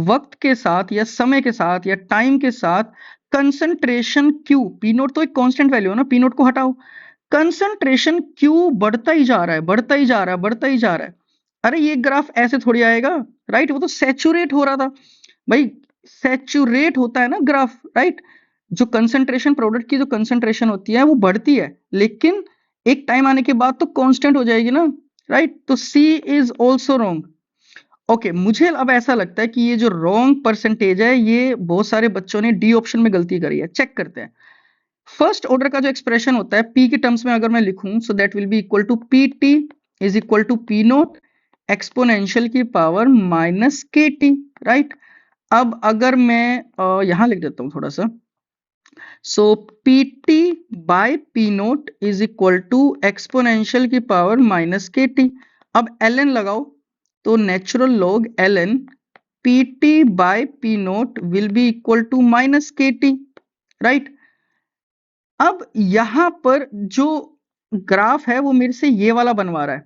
Speaker 1: वक्त के साथ या समय के साथ या टाइम के साथ कंसंट्रेशन क्यू, पी नोट तो एक कांस्टेंट वैल्यू है ना, पी नोट को हटाओ, कंसंट्रेशन क्यू बढ़ता ही जा रहा है, बढ़ता ही जा रहा है, बढ़ता ही जा रहा है। अरे ये ग्राफ ऐसे थोड़ी आएगा, राइट? वो तो सैचुरेट हो रहा था भाई, सैचुरेट होता है ना ग्राफ, राइट? जो कंसंट्रेशन, प्रोडक्ट की जो कंसंट्रेशन होती है वो बढ़ती है, लेकिन एक टाइम आने के बाद तो कांस्टेंट हो जाएगी ना, राइट? तो सी इज ऑल्सो रॉन्ग। ओके, मुझे अब ऐसा लगता है कि ये जो रॉन्ग परसेंटेज है, ये बहुत सारे बच्चों ने डी ऑप्शन में गलती करी है। चेक करते हैं। फर्स्ट ऑर्डर का जो एक्सप्रेशन होता है पी के टर्म्स में अगर मैं लिखूं, so that will be equal to P T is equal to P naught exponential की power minus K T, right? अब अगर मैं यहां लिख देता हूं थोड़ा सा, so P T by P note is equal to exponential की पावर माइनस के टी। अब एल एन लगाओ, तो natural log L N P T by P naught will be equal to minus K T, right? अब यहां पर जो graph है वो मेरे से ये वाला बनवा रहा है,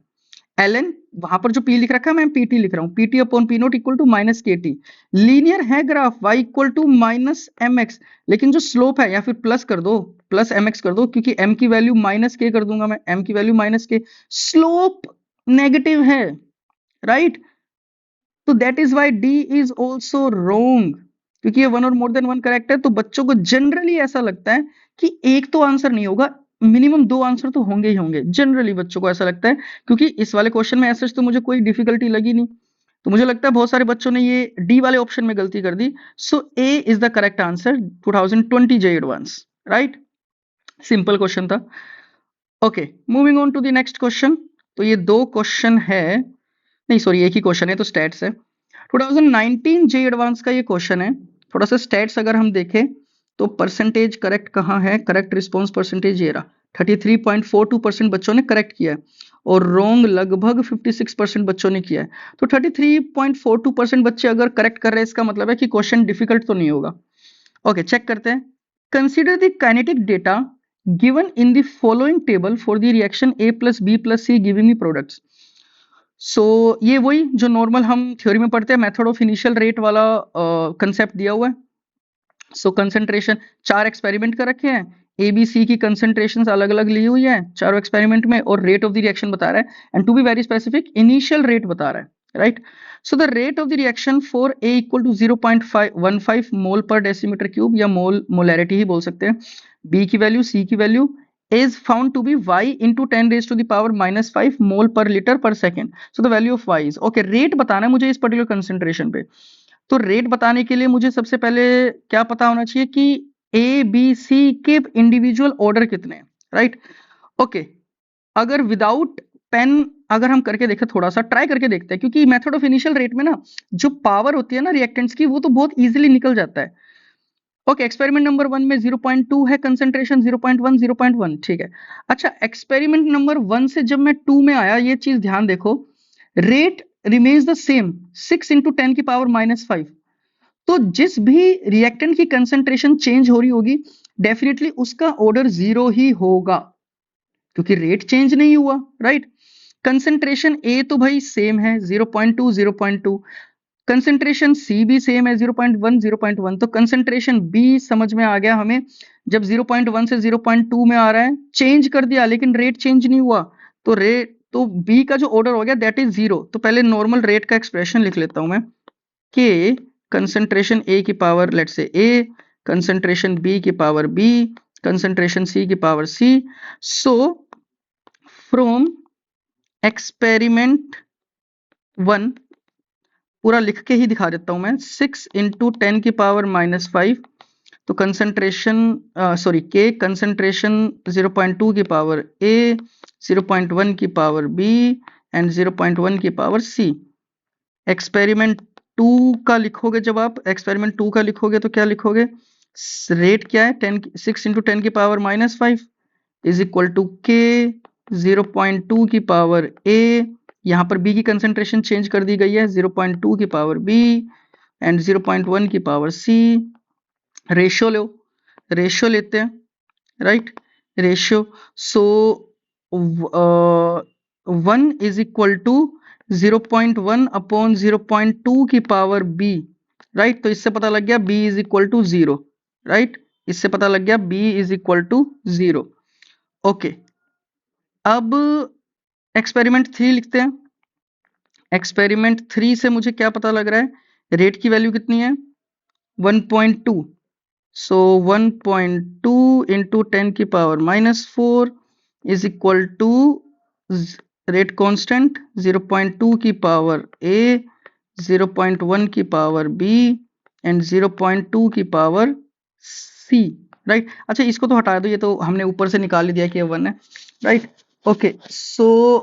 Speaker 1: ln, वहां पर जो p लिख रखा है मैं pt लिख रहा हूं, pt upon P nought equal to minus K T. Linear है graph, y equal to minus M X, लेकिन जो स्लोप है, या फिर प्लस कर दो, प्लस एम एक्स कर दो, क्योंकि m की वैल्यू माइनस के कर दूंगा मैं, m की value minus K, slope negative है, राइट? तो that is Y D is also wrong, क्योंकि ये वन और मोर देन वन करेक्ट है। तो बच्चों को जनरली ऐसा लगता है कि एक तो आंसर नहीं होगा, मिनिमम दो आंसर तो होंगे ही होंगे, जनरली बच्चों को ऐसा लगता है, क्योंकि इस वाले क्वेश्चन में ऐसा तो मुझे कोई डिफिकल्टी लगी नहीं। तो मुझे लगता है बहुत सारे बच्चों ने ये डी वाले ऑप्शन में गलती कर दी। So A is the correct answer 2020 J advanced, right? Simple question था। Okay, moving on to the next question. तो ये दो क्वेश्चन है, नहीं सॉरी एक ही क्वेश्चन है, तो स्टैट्स है। 2019 जे एडवांस का ये क्वेश्चन है। थोड़ा सा स्टैट्स अगर हम देखें तो परसेंटेज करेक्ट कहाँ है, करेक्ट रिस्पॉन्स परसेंटेज ये रहा, 33.42% बच्चों ने करेक्ट किया है, और रोंग लगभग 56% बच्चों ने किया है। तो 33.42% बच्चे अगर करेक्ट कर रहे हैं, इसका मतलब है कि क्वेश्चन डिफिकल्ट तो नहीं होगा। ओके, चेक करते हैं। Consider the kinetic data given in the following table for the reaction A plus B plus C giving me products. So ये वही जो नॉर्मल हम थ्योरी में पढ़ते हैं, मेथड ऑफ इनिशियल रेट वाला कंसेप्ट दिया हुआ है। सो कंसंट्रेशन, चार एक्सपेरिमेंट कर रखे हैं, ए बी सी की कंसंट्रेशन अलग अलग ली हुई है चारों एक्सपेरिमेंट में, और रेट ऑफ द रिएक्शन बता रहा है, and to be very specific initial rate बता रहा है, right? So the rate of the reaction for A equal to 0.15 mole per decimetre cube, या मोलैरिटी ही बोल सकते हैं, बी की वैल्यू, सी की value is found to be y into 10 raised to the power minus 5 mole per liter per second. So the value of y is okay. Rate बताना है मुझे इस पर्टिकुलर कंसेंट्रेशन पे। तो रेट बताने के लिए मुझे सबसे पहले क्या पता होना चाहिए कि ए बी सी के इंडिविजुअल ऑर्डर कितने हैं, राइट? ओके, अगर विदाउट पेन अगर हम करके देखें, थोड़ा सा ट्राई करके देखते हैं, क्योंकि मेथड ऑफ इनिशियल रेट में ना जो पावर होती है ना रिएक्टेंट्स की, वो तो बहुत इजीली निकल जाता है। ओके, एक्सपेरिमेंट नंबर 1 में 0.2 है कंसंट्रेशन, 0.1 0.1, ठीक है। अच्छा, एक्सपेरिमेंट नंबर 1 से जब मैं 2 में आया, ये चीज ध्यान देखो, rate remains the same, 6 into 10 की पावर माइनस 5। तो जिस भी रिएक्टेंट की कंसंट्रेशन चेंज हो रही होगी, डेफिनेटली उसका ऑर्डर जीरो ही होगा, क्योंकि रेट चेंज नहीं हुआ, राइट? कंसंट्रेशन ए तो भाई सेम है, 0.2 0.2, कंसंट्रेशन सी भी सेम है, 0.1 0.1, तो कंसंट्रेशन बी समझ में आ गया हमें, जब 0.1 से 0.2 में आ रहा है, चेंज कर दिया लेकिन रेट चेंज नहीं हुआ, तो रेट, तो बी का जो ऑर्डर हो गया दैट इज जीरो। तो पहले नॉर्मल रेट का एक्सप्रेशन लिख लेता हूं मैं, के कंसंट्रेशन ए की power let say A, concentration B की पावर बी, कंसंट्रेशन सी की power C. So from experiment 1, पूरा लिख के ही दिखा देता हूं मैं, 6 इंटू 10 की पावर माइनस 5, तो कंसंट्रेशन सॉरी के कंसंट्रेशन 0.2 की पावर ए, 0.1 की पावर बी, एंड 0.1 की पावर सी। एक्सपेरिमेंट 2 का लिखोगे, जब आप एक्सपेरिमेंट 2 का लिखोगे तो क्या लिखोगे, रेट क्या है 6 इंटू 10 की पावर -5 इज इक्वल टू के 0.2 की पावर ए, यहाँ पर बी की कंसेंट्रेशन चेंज कर दी गई है 0.2 की पावर बी एंड 0.1 की पावर सी। रेशियो लो, रेशियो लेते हैं, right, ratio. So 1 is equal to 0.1 upon 0.2 की पावर b, राइट। तो इससे पता लग गया b is equal to 0, right, इससे पता लग गया b is equal to 0। Okay, अब एक्सपेरिमेंट 3 लिखते हैं। एक्सपेरिमेंट 3 से मुझे क्या पता लग रहा है, रेट की वैल्यू कितनी है 1.2। सो 1.2 इंटू 10 की power -4 is equal to rate constant 0.2 की पावर a, 0.1 की पावर b एंड 0.2 की पावर c, राइट। अच्छा, इसको तो हटा दो, ये तो हमने ऊपर से निकाल ही दिया कि ये 1 है, राइट। ओके, सो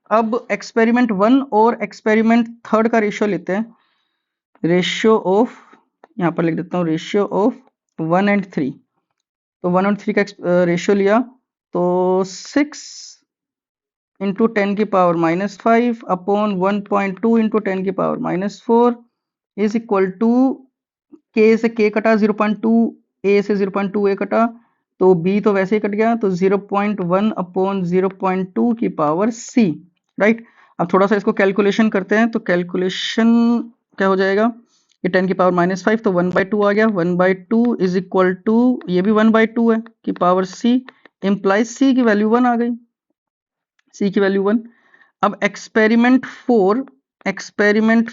Speaker 1: अब एक्सपेरिमेंट 1 और एक्सपेरिमेंट 3 का रेशियो लेते हैं। रेशियो ऑफ, यहाँ पर लिख देता हूँ, रेशियो ऑफ 1 एंड 3। तो 1 और 3 का रेशियो लिया तो 6 इंटू 10 की पावर -5 अपॉन 1.2 इंटू 10 की पावर -4 इज इक्वल टू के से के कटा 0.2, ए से 0.2 ए कटा, तो बी तो वैसे ही कट गया, तो 0.1 अपॉन 0.2 की पावर सी, राइट। अब थोड़ा सा इसको कैलकुलेशन करते हैं, तो कैलकुलेशन क्या हो जाएगा, ये 10 की पावर -5 तो 1/2 आ गया, 1/2 इज इक्वल टू, ये भी 1/2 है की पावर सी, इंप्लाइज सी की वैल्यू 1 आ गई, सी की वैल्यू 1। अब एक्सपेरिमेंट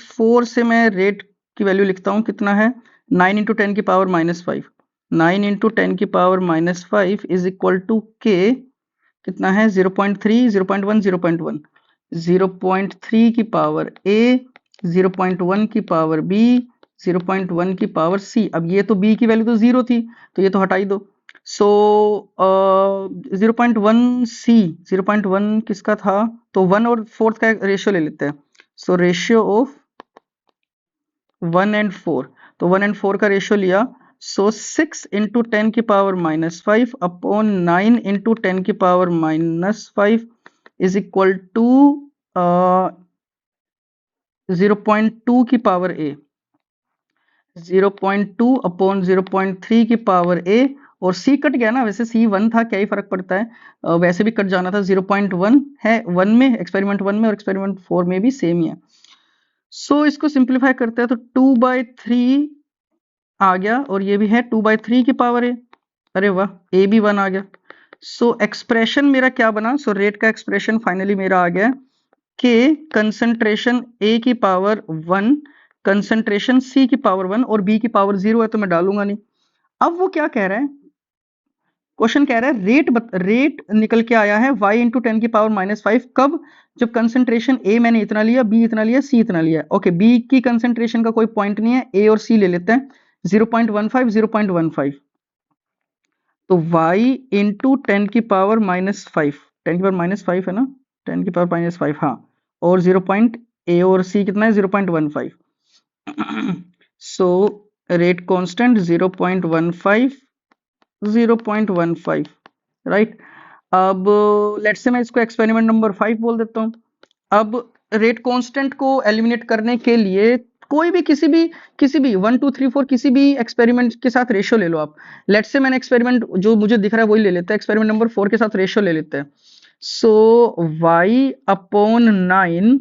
Speaker 1: 4 से मैं रेट की वैल्यू लिखता हूँ, कितना है 9 इंटू 10 की पावर -5, 9 इंटू 10 की पावर -5 इज इक्वल टू के, कितना है 0.3, 0.1, 0.1, 0.3 की पावर a, 0.1 की पावर b, 0.1 की पावर c। अब ये तो b की वैल्यू तो 0 थी, तो ये तो हटा ही दो। सो 0.1 c, 0.1 किसका था, तो 1 और 4 का रेशियो ले लेते हैं। सो रेशियो ऑफ 1 एंड 4, तो 1 एंड 4 का रेशियो लिया, सो 6 इंटू 10 की पावर -5 अपॉन 9 इंटू 10 की पावर -5 इज इक्वल टू 0.2 की पावर a, 0.2 अपॉन 0.3 की पावर a, और c कट गया ना, वैसे c 1 था, क्या ही फर्क पड़ता है, वैसे भी कट जाना था, 0.1 है 1 में, एक्सपेरिमेंट 1 में और एक्सपेरिमेंट 4 में भी सेम ही है। सो इसको सिंप्लीफाई करते हैं तो 2/3 आ गया, और ये भी है 2/3 की पावर a, अरे वाह, a भी 1 आ गया। सो एक्सप्रेशन मेरा क्या बना, सो रेट का एक्सप्रेशन फाइनली मेरा आ गया के कंसंट्रेशन a की पावर 1, कंसंट्रेशन c की पावर 1 और b की पावर 0 है, तो मैं डालूंगा नहीं। अब वो क्या कह रहा है, क्वेश्चन कह रहा है रेट निकल के आया है y इंटू 10 की पावर -5, कब, जब कंसंट्रेशन a मैंने इतना लिया, b इतना लिया, c इतना लिया। ओके, b की कंसंट्रेशन का कोई पॉइंट नहीं है, a और c ले लेते हैं, 0.15, 0.15, तो y इंटू 10 की पावर -5, 10 की पावर -5 है ना, 10 की पावर -5, हाँ, और 0. a और c कितना है 0.15, सो रेट कांस्टेंट 0.15, 0.15, राइट। अब लेट्स से मैं इसको एक्सपेरिमेंट नंबर 5 बोल देता हूँ। अब रेट कांस्टेंट को एलिमिनेट करने के लिए कोई भी किसी भी 1 2 3 4 किसी भी एक्सपेरिमेंट के साथ रेशियो ले लो आप। लेट्स से मैंने एक्सपेरिमेंट जो मुझे दिख रहा है वही ले लेते हैं, एक्सपेरिमेंट नंबर 4 के साथ रेशियो ले लेते हैं। So y upon 9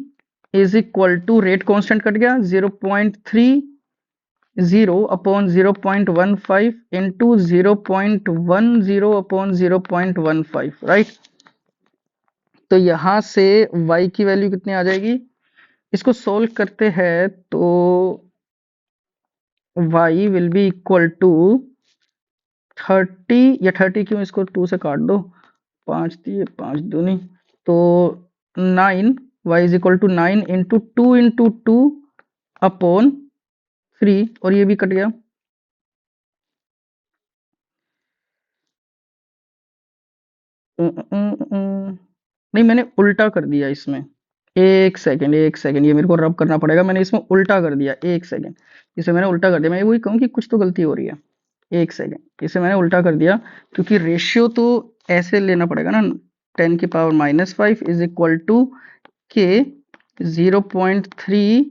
Speaker 1: is equal to, rate constant cut गया, 0.30 अपॉन 0.15 इंटू 0.10 अपॉन 0.15, राइट। तो यहां से y की वैल्यू कितनी आ जाएगी, इसको सोल्व करते हैं तो y will be equal to 30, या 30 क्यों, इसको 2 से काट दो, 5 दिए 5 दूनी, तो 9, y is equal to 9 into 2 into 2 upon 3, और ये भी कट गया, नहीं मैंने उल्टा कर दिया इसमें, एक सेकंड ये मेरे को रब करना पड़ेगा, मैंने इसमें उल्टा कर दिया, एक सेकंड, इसे मैंने उल्टा कर दिया, मैं वही कहूँ कि कुछ तो गलती हो रही है। एक सेकेंड, इसे मैंने उल्टा कर दिया क्योंकि रेशियो तो ऐसे लेना पड़ेगा ना, 10⁻⁵ इज इक्वल टू के 0.3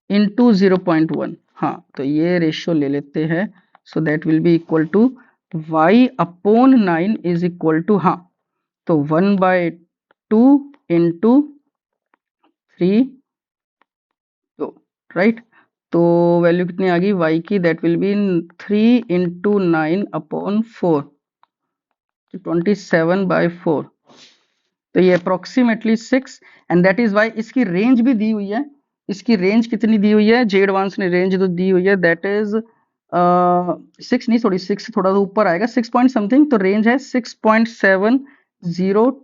Speaker 1: इंटू 0.1। हाँ, तो ये रेशियो ले लेते हैं, so that will be equal to y/9 is equal to, हाँ, तो 1/2 इंटू 3, तो राइट, तो वैल्यू कितनी आ गई y की, दैट विल बी 3 इंटू 9/4, 27/4, तो ये approximately 6, and that is why इसकी रेंज भी दी हुई है। इसकी रेंज कितनी दी हुई है, जे एडवांस ने रेंज तो दी हुई है, दैट इज 6 नहीं, सॉरी 6 थोड़ा सा ऊपर आएगा, 6 पॉइंट समथिंग, तो रेंज है 6.70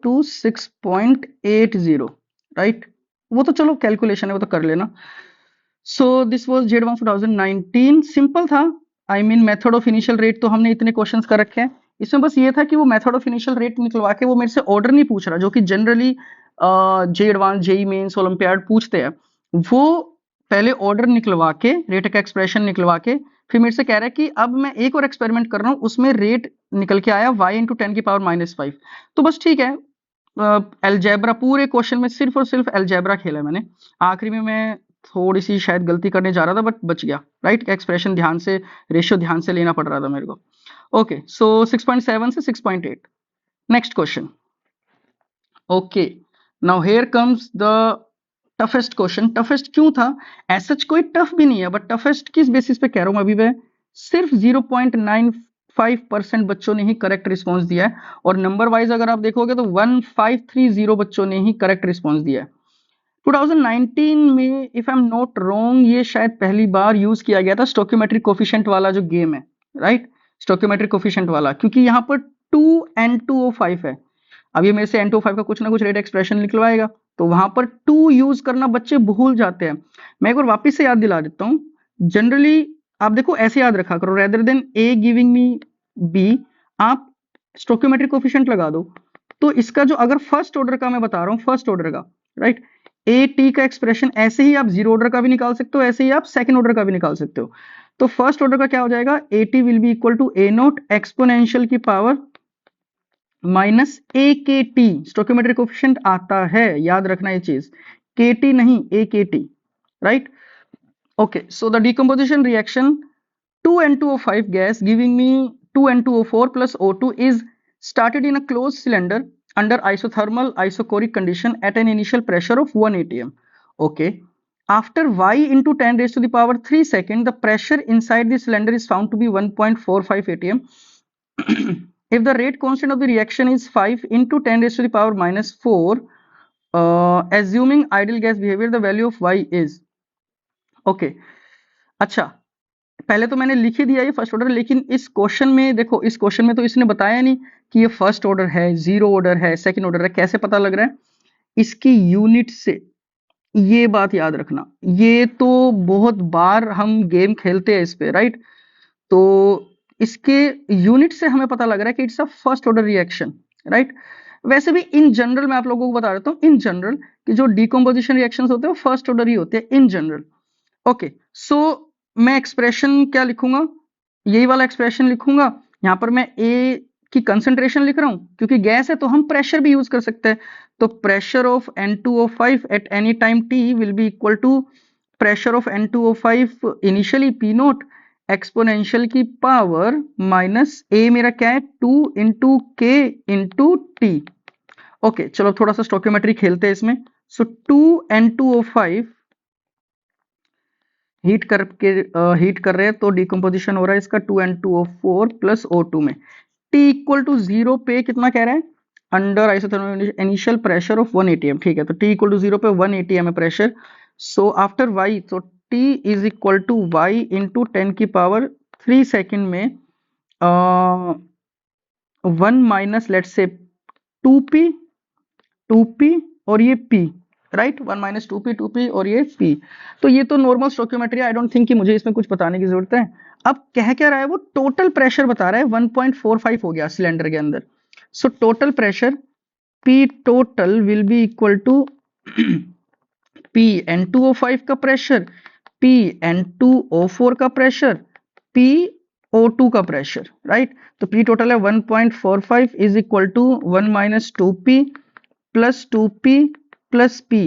Speaker 1: टू 6.80, राइट। वो तो चलो कैलकुलेशन है, वो तो कर लेना। So this was J advanced 2019, simple था। I mean method of initial rate तो हमने इतने क्वेश्चंस कर रखे हैं, इसमें बस ये था कि वो मेथड ऑफ इनिशियल रेट निकलवा के वो मेरे से ऑर्डर नहीं पूछ रहा, जो कि जनरली जे एडवांस, जेई मेंस, ओलंपियाड पूछते हैं। वो पहले ऑर्डर निकलवा के, रेट का एक्सप्रेशन निकलवा के, फिर मेरे से कह रहा है कि अब मैं एक और एक्सपेरिमेंट कर रहा हूँ, उसमें रेट निकल के आया y इंटू 10⁻⁵। तो बस ठीक है, एलजेब्रा पूरे क्वेश्चन में सिर्फ और सिर्फ एलजेब्रा खेला है मैंने। आखिरी में मैं थोड़ी सी शायद गलती करने जा रहा था, बट बच गया, राइट। एक्सप्रेशन ध्यान से, रेशियो ध्यान से लेना पड़ रहा था मेरे को। ओके, सो 6.7 से 6.8। Next question. Okay, now here comes the toughest question. Toughest क्यों था, ऐसा कोई टफ भी नहीं है, बट टफेस्ट किस बेसिस पे कह रहा हूं अभी मैं, सिर्फ 0.95% बच्चों ने ही करेक्ट रिस्पॉन्स दिया है, और नंबर वाइज अगर आप देखोगे तो 1530 बच्चों ने ही करेक्ट रिस्पॉन्स दिया है। 2019 में if I am not wrong, ये शायद पहली बार यूज किया गया था स्टोकियोमेट्रिक कोफिशिएंट वाला जो गेम है, राइट, स्टोकियोमेट्रिक कोफिशिएंट वाला, क्योंकि यहाँ पर 2n2O5 है। अब ये मेरे से n2O5 का कुछ ना कुछ रेट एक्सप्रेशन निकलवाएगा, तो वहां पर 2 यूज करना बच्चे भूल जाते हैं। मैं एक बार वापस से याद दिला देता हूँ। जनरली आप देखो ऐसे याद रखा करो, rather than a giving me b, आप स्टोकियोमेट्रिक कोफिशिएंट लगा दो। तो इसका जो, अगर फर्स्ट ऑर्डर का मैं बता रहा हूँ, फर्स्ट ऑर्डर का, राइट, ए टी का एक्सप्रेशन ऐसे ही आप जीरो ऑर्डर का भी निकाल सकते हो, ऐसे ही आप सेकंड ऑर्डर का भी निकाल सकते हो। तो फर्स्ट ऑर्डर का क्या हो जाएगा, A T will be equal to A naught exponential की power minus A K T. स्टोकियोमेट्रिक coefficient आता है, याद रखना ये चीज, के टी नहीं, ए K T, right. Okay, so the decomposition reaction 2n2O5 gas giving me 2n2O4 plus O2 is started in a closed cylinder under isothermal isochoric condition at an initial pressure of 1 atm. Okay. After y into 10 raised to the power 3 second, the pressure inside the cylinder is found to be 1.45 atm. If the rate constant of the reaction is 5 into 10 raised to the power minus 4, assuming ideal gas behavior, the value of y is. Okay. अच्छा, पहले तो मैंने लिख ही दिया ये first order, लेकिन इस question में देखो, इस क्वेश्चन में तो इसने बताया नहीं कि ये फर्स्ट ऑर्डर है, जीरो ऑर्डर है, सेकंड ऑर्डर है, कैसे पता लग रहा है, इसकी यूनिट से। ये बात याद रखना, ये तो बहुत बार हम गेम खेलते हैं इस पे, राइट। तो इसके यूनिट से हमें पता लग रहा है कि it's a first order reaction, right. वैसे भी इन जनरल मैं आप लोगों को बता देता हूँ, इन जनरल कि जो डिकम्पोजिशन रिएक्शंस होते हैं वो फर्स्ट ऑर्डर ही होते हैं इन जनरल। ओके, सो मैं एक्सप्रेशन क्या लिखूंगा, यही वाला एक्सप्रेशन लिखूंगा। यहाँ पर मैं ए की कंसंट्रेशन लिख रहा हूं, क्योंकि गैस है तो हम प्रेशर भी यूज कर सकते हैं। तो pressure of N2O5 at any time T will be equal to pressure of N2O5 initially P naught exponential की पावर माइनस ए, मेरा क्या है 2 इंटू के इंटू टी। ओके, चलो थोड़ा सा स्टोकियोमेट्री खेलते हैं इसमें। सो 2N2O5 हीट कर रहे हैं, तो डिकम्पोजिशन हो रहा है इसका 2N2O4 प्लस O2 में। T इक्वल टू 0 पे कितना कह रहा है, under isothermal initial pressure of 1 atm, ठीक है। तो T इक्वल टू 0 पे 1 atm है प्रेशर। सो आफ्टर Y, तो T is equal to Y into 10 की पावर 3 सेकेंड में 1 माइनस लेट से 2p और ये p, राइट, 1 माइनस 2p और ये p। तो ये तो normal stoichiometry, I don't think कि मुझे इसमें कुछ बताने की जरूरत है। अब कह क्या रहा है वो, टोटल प्रेशर बता रहा है 1.45 हो गया सिलेंडर के अंदर। So total pressure p total will be equal to p N2O5 का प्रेशर, p N2O4 का प्रेशर, p O2 का प्रेशर, राइट। तो P टोटल है 1.45 is equal to 1 minus 2P plus 2P plus P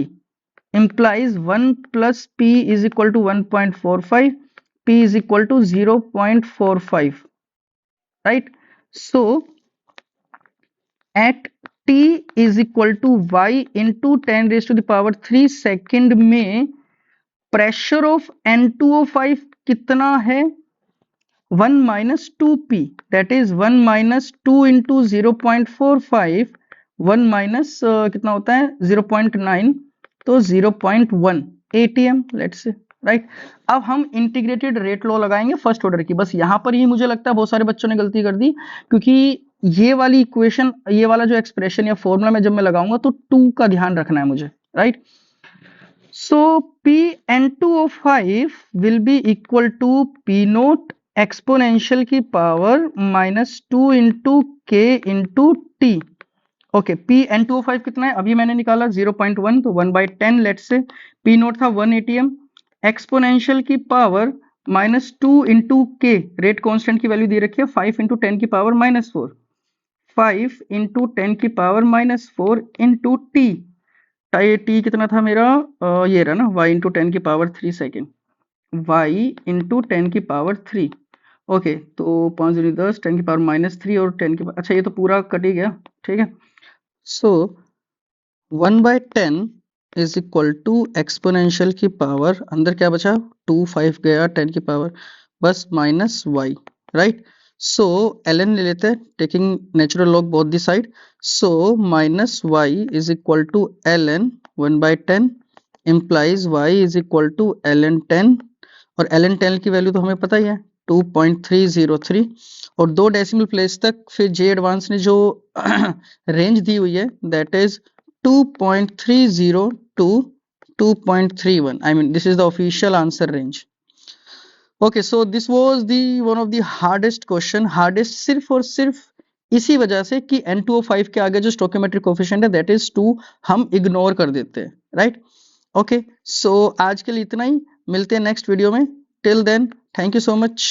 Speaker 1: implies 1 plus P is equal to 1.45, P is equal to 0.45, right? So at T is equal to Y into 10 raised to the power 3 second में pressure of N2O5 कितना है? 1 minus 2P, that is 1 minus 2 into 0.45, 1 minus कितना होता है 0.9, तो 0.1 ATM let's say, right. अब हम integrated rate law लगाएंगे फर्स्ट ऑर्डर की। बस यहां पर ही मुझे लगता है बहुत सारे बच्चों ने गलती कर दी, क्योंकि ये वाली इक्वेशन, ये वाला जो एक्सप्रेशन या फॉर्मूला में जब मैं लगाऊंगा तो 2 का ध्यान रखना है मुझे, right. So Pn2O5 will be equal to P naught exponential की power -2 into K into T। Okay, Pn2O5 कितना है अभी मैंने निकाला 0.1, तो 1/10 लेट्स से। P नोट था 1 ATM, एक्सपोनेंशियल की power -2 into K, rate constant की वैल्यू दे रखी है 5 इंटू 10 की पावर -4, 5 इंटू 10 की पावर -4 इंटू T। T कितना था मेरा, ये रहा ना, y इंटू 10 की पावर 3 सेकेंड, y इंटू 10 की पावर 3। ओके, तो 5 दूनी 10, 10 की पावर -3 और 10 की, अच्छा ये तो पूरा कट ही गया, ठीक है। सो 1/10 इज इक्वल टू एक्सपोनेंशियल की पावर, अंदर क्या बचा 2, 5 गया 10 की पावर, बस minus y, right. So ln ले लेते हैं, taking natural log both the side. So minus y is equal to ln 1/10 implies y is equal to ln 10, और ln 10 की वैल्यू तो हमें पता ही है 2.303, और 2 डेसिमल प्लेस तक फिर जे एडवांस ने जो रेंज दी हुई है that is 2.30 to 2.31. I mean, this is the official answer range. Okay, so this was the one of the hardest question. Hardest सिर्फ और सिर्फ इसी वजह से कि N2O5 के आगे जो स्टोकियोमेट्रिक कोफिशिएंट है that is 2 हम इग्नोर कर देते हैं, राइट। ओके, सो आज के लिए इतना ही, मिलते हैं नेक्स्ट वीडियो में। Till then, thank you so much.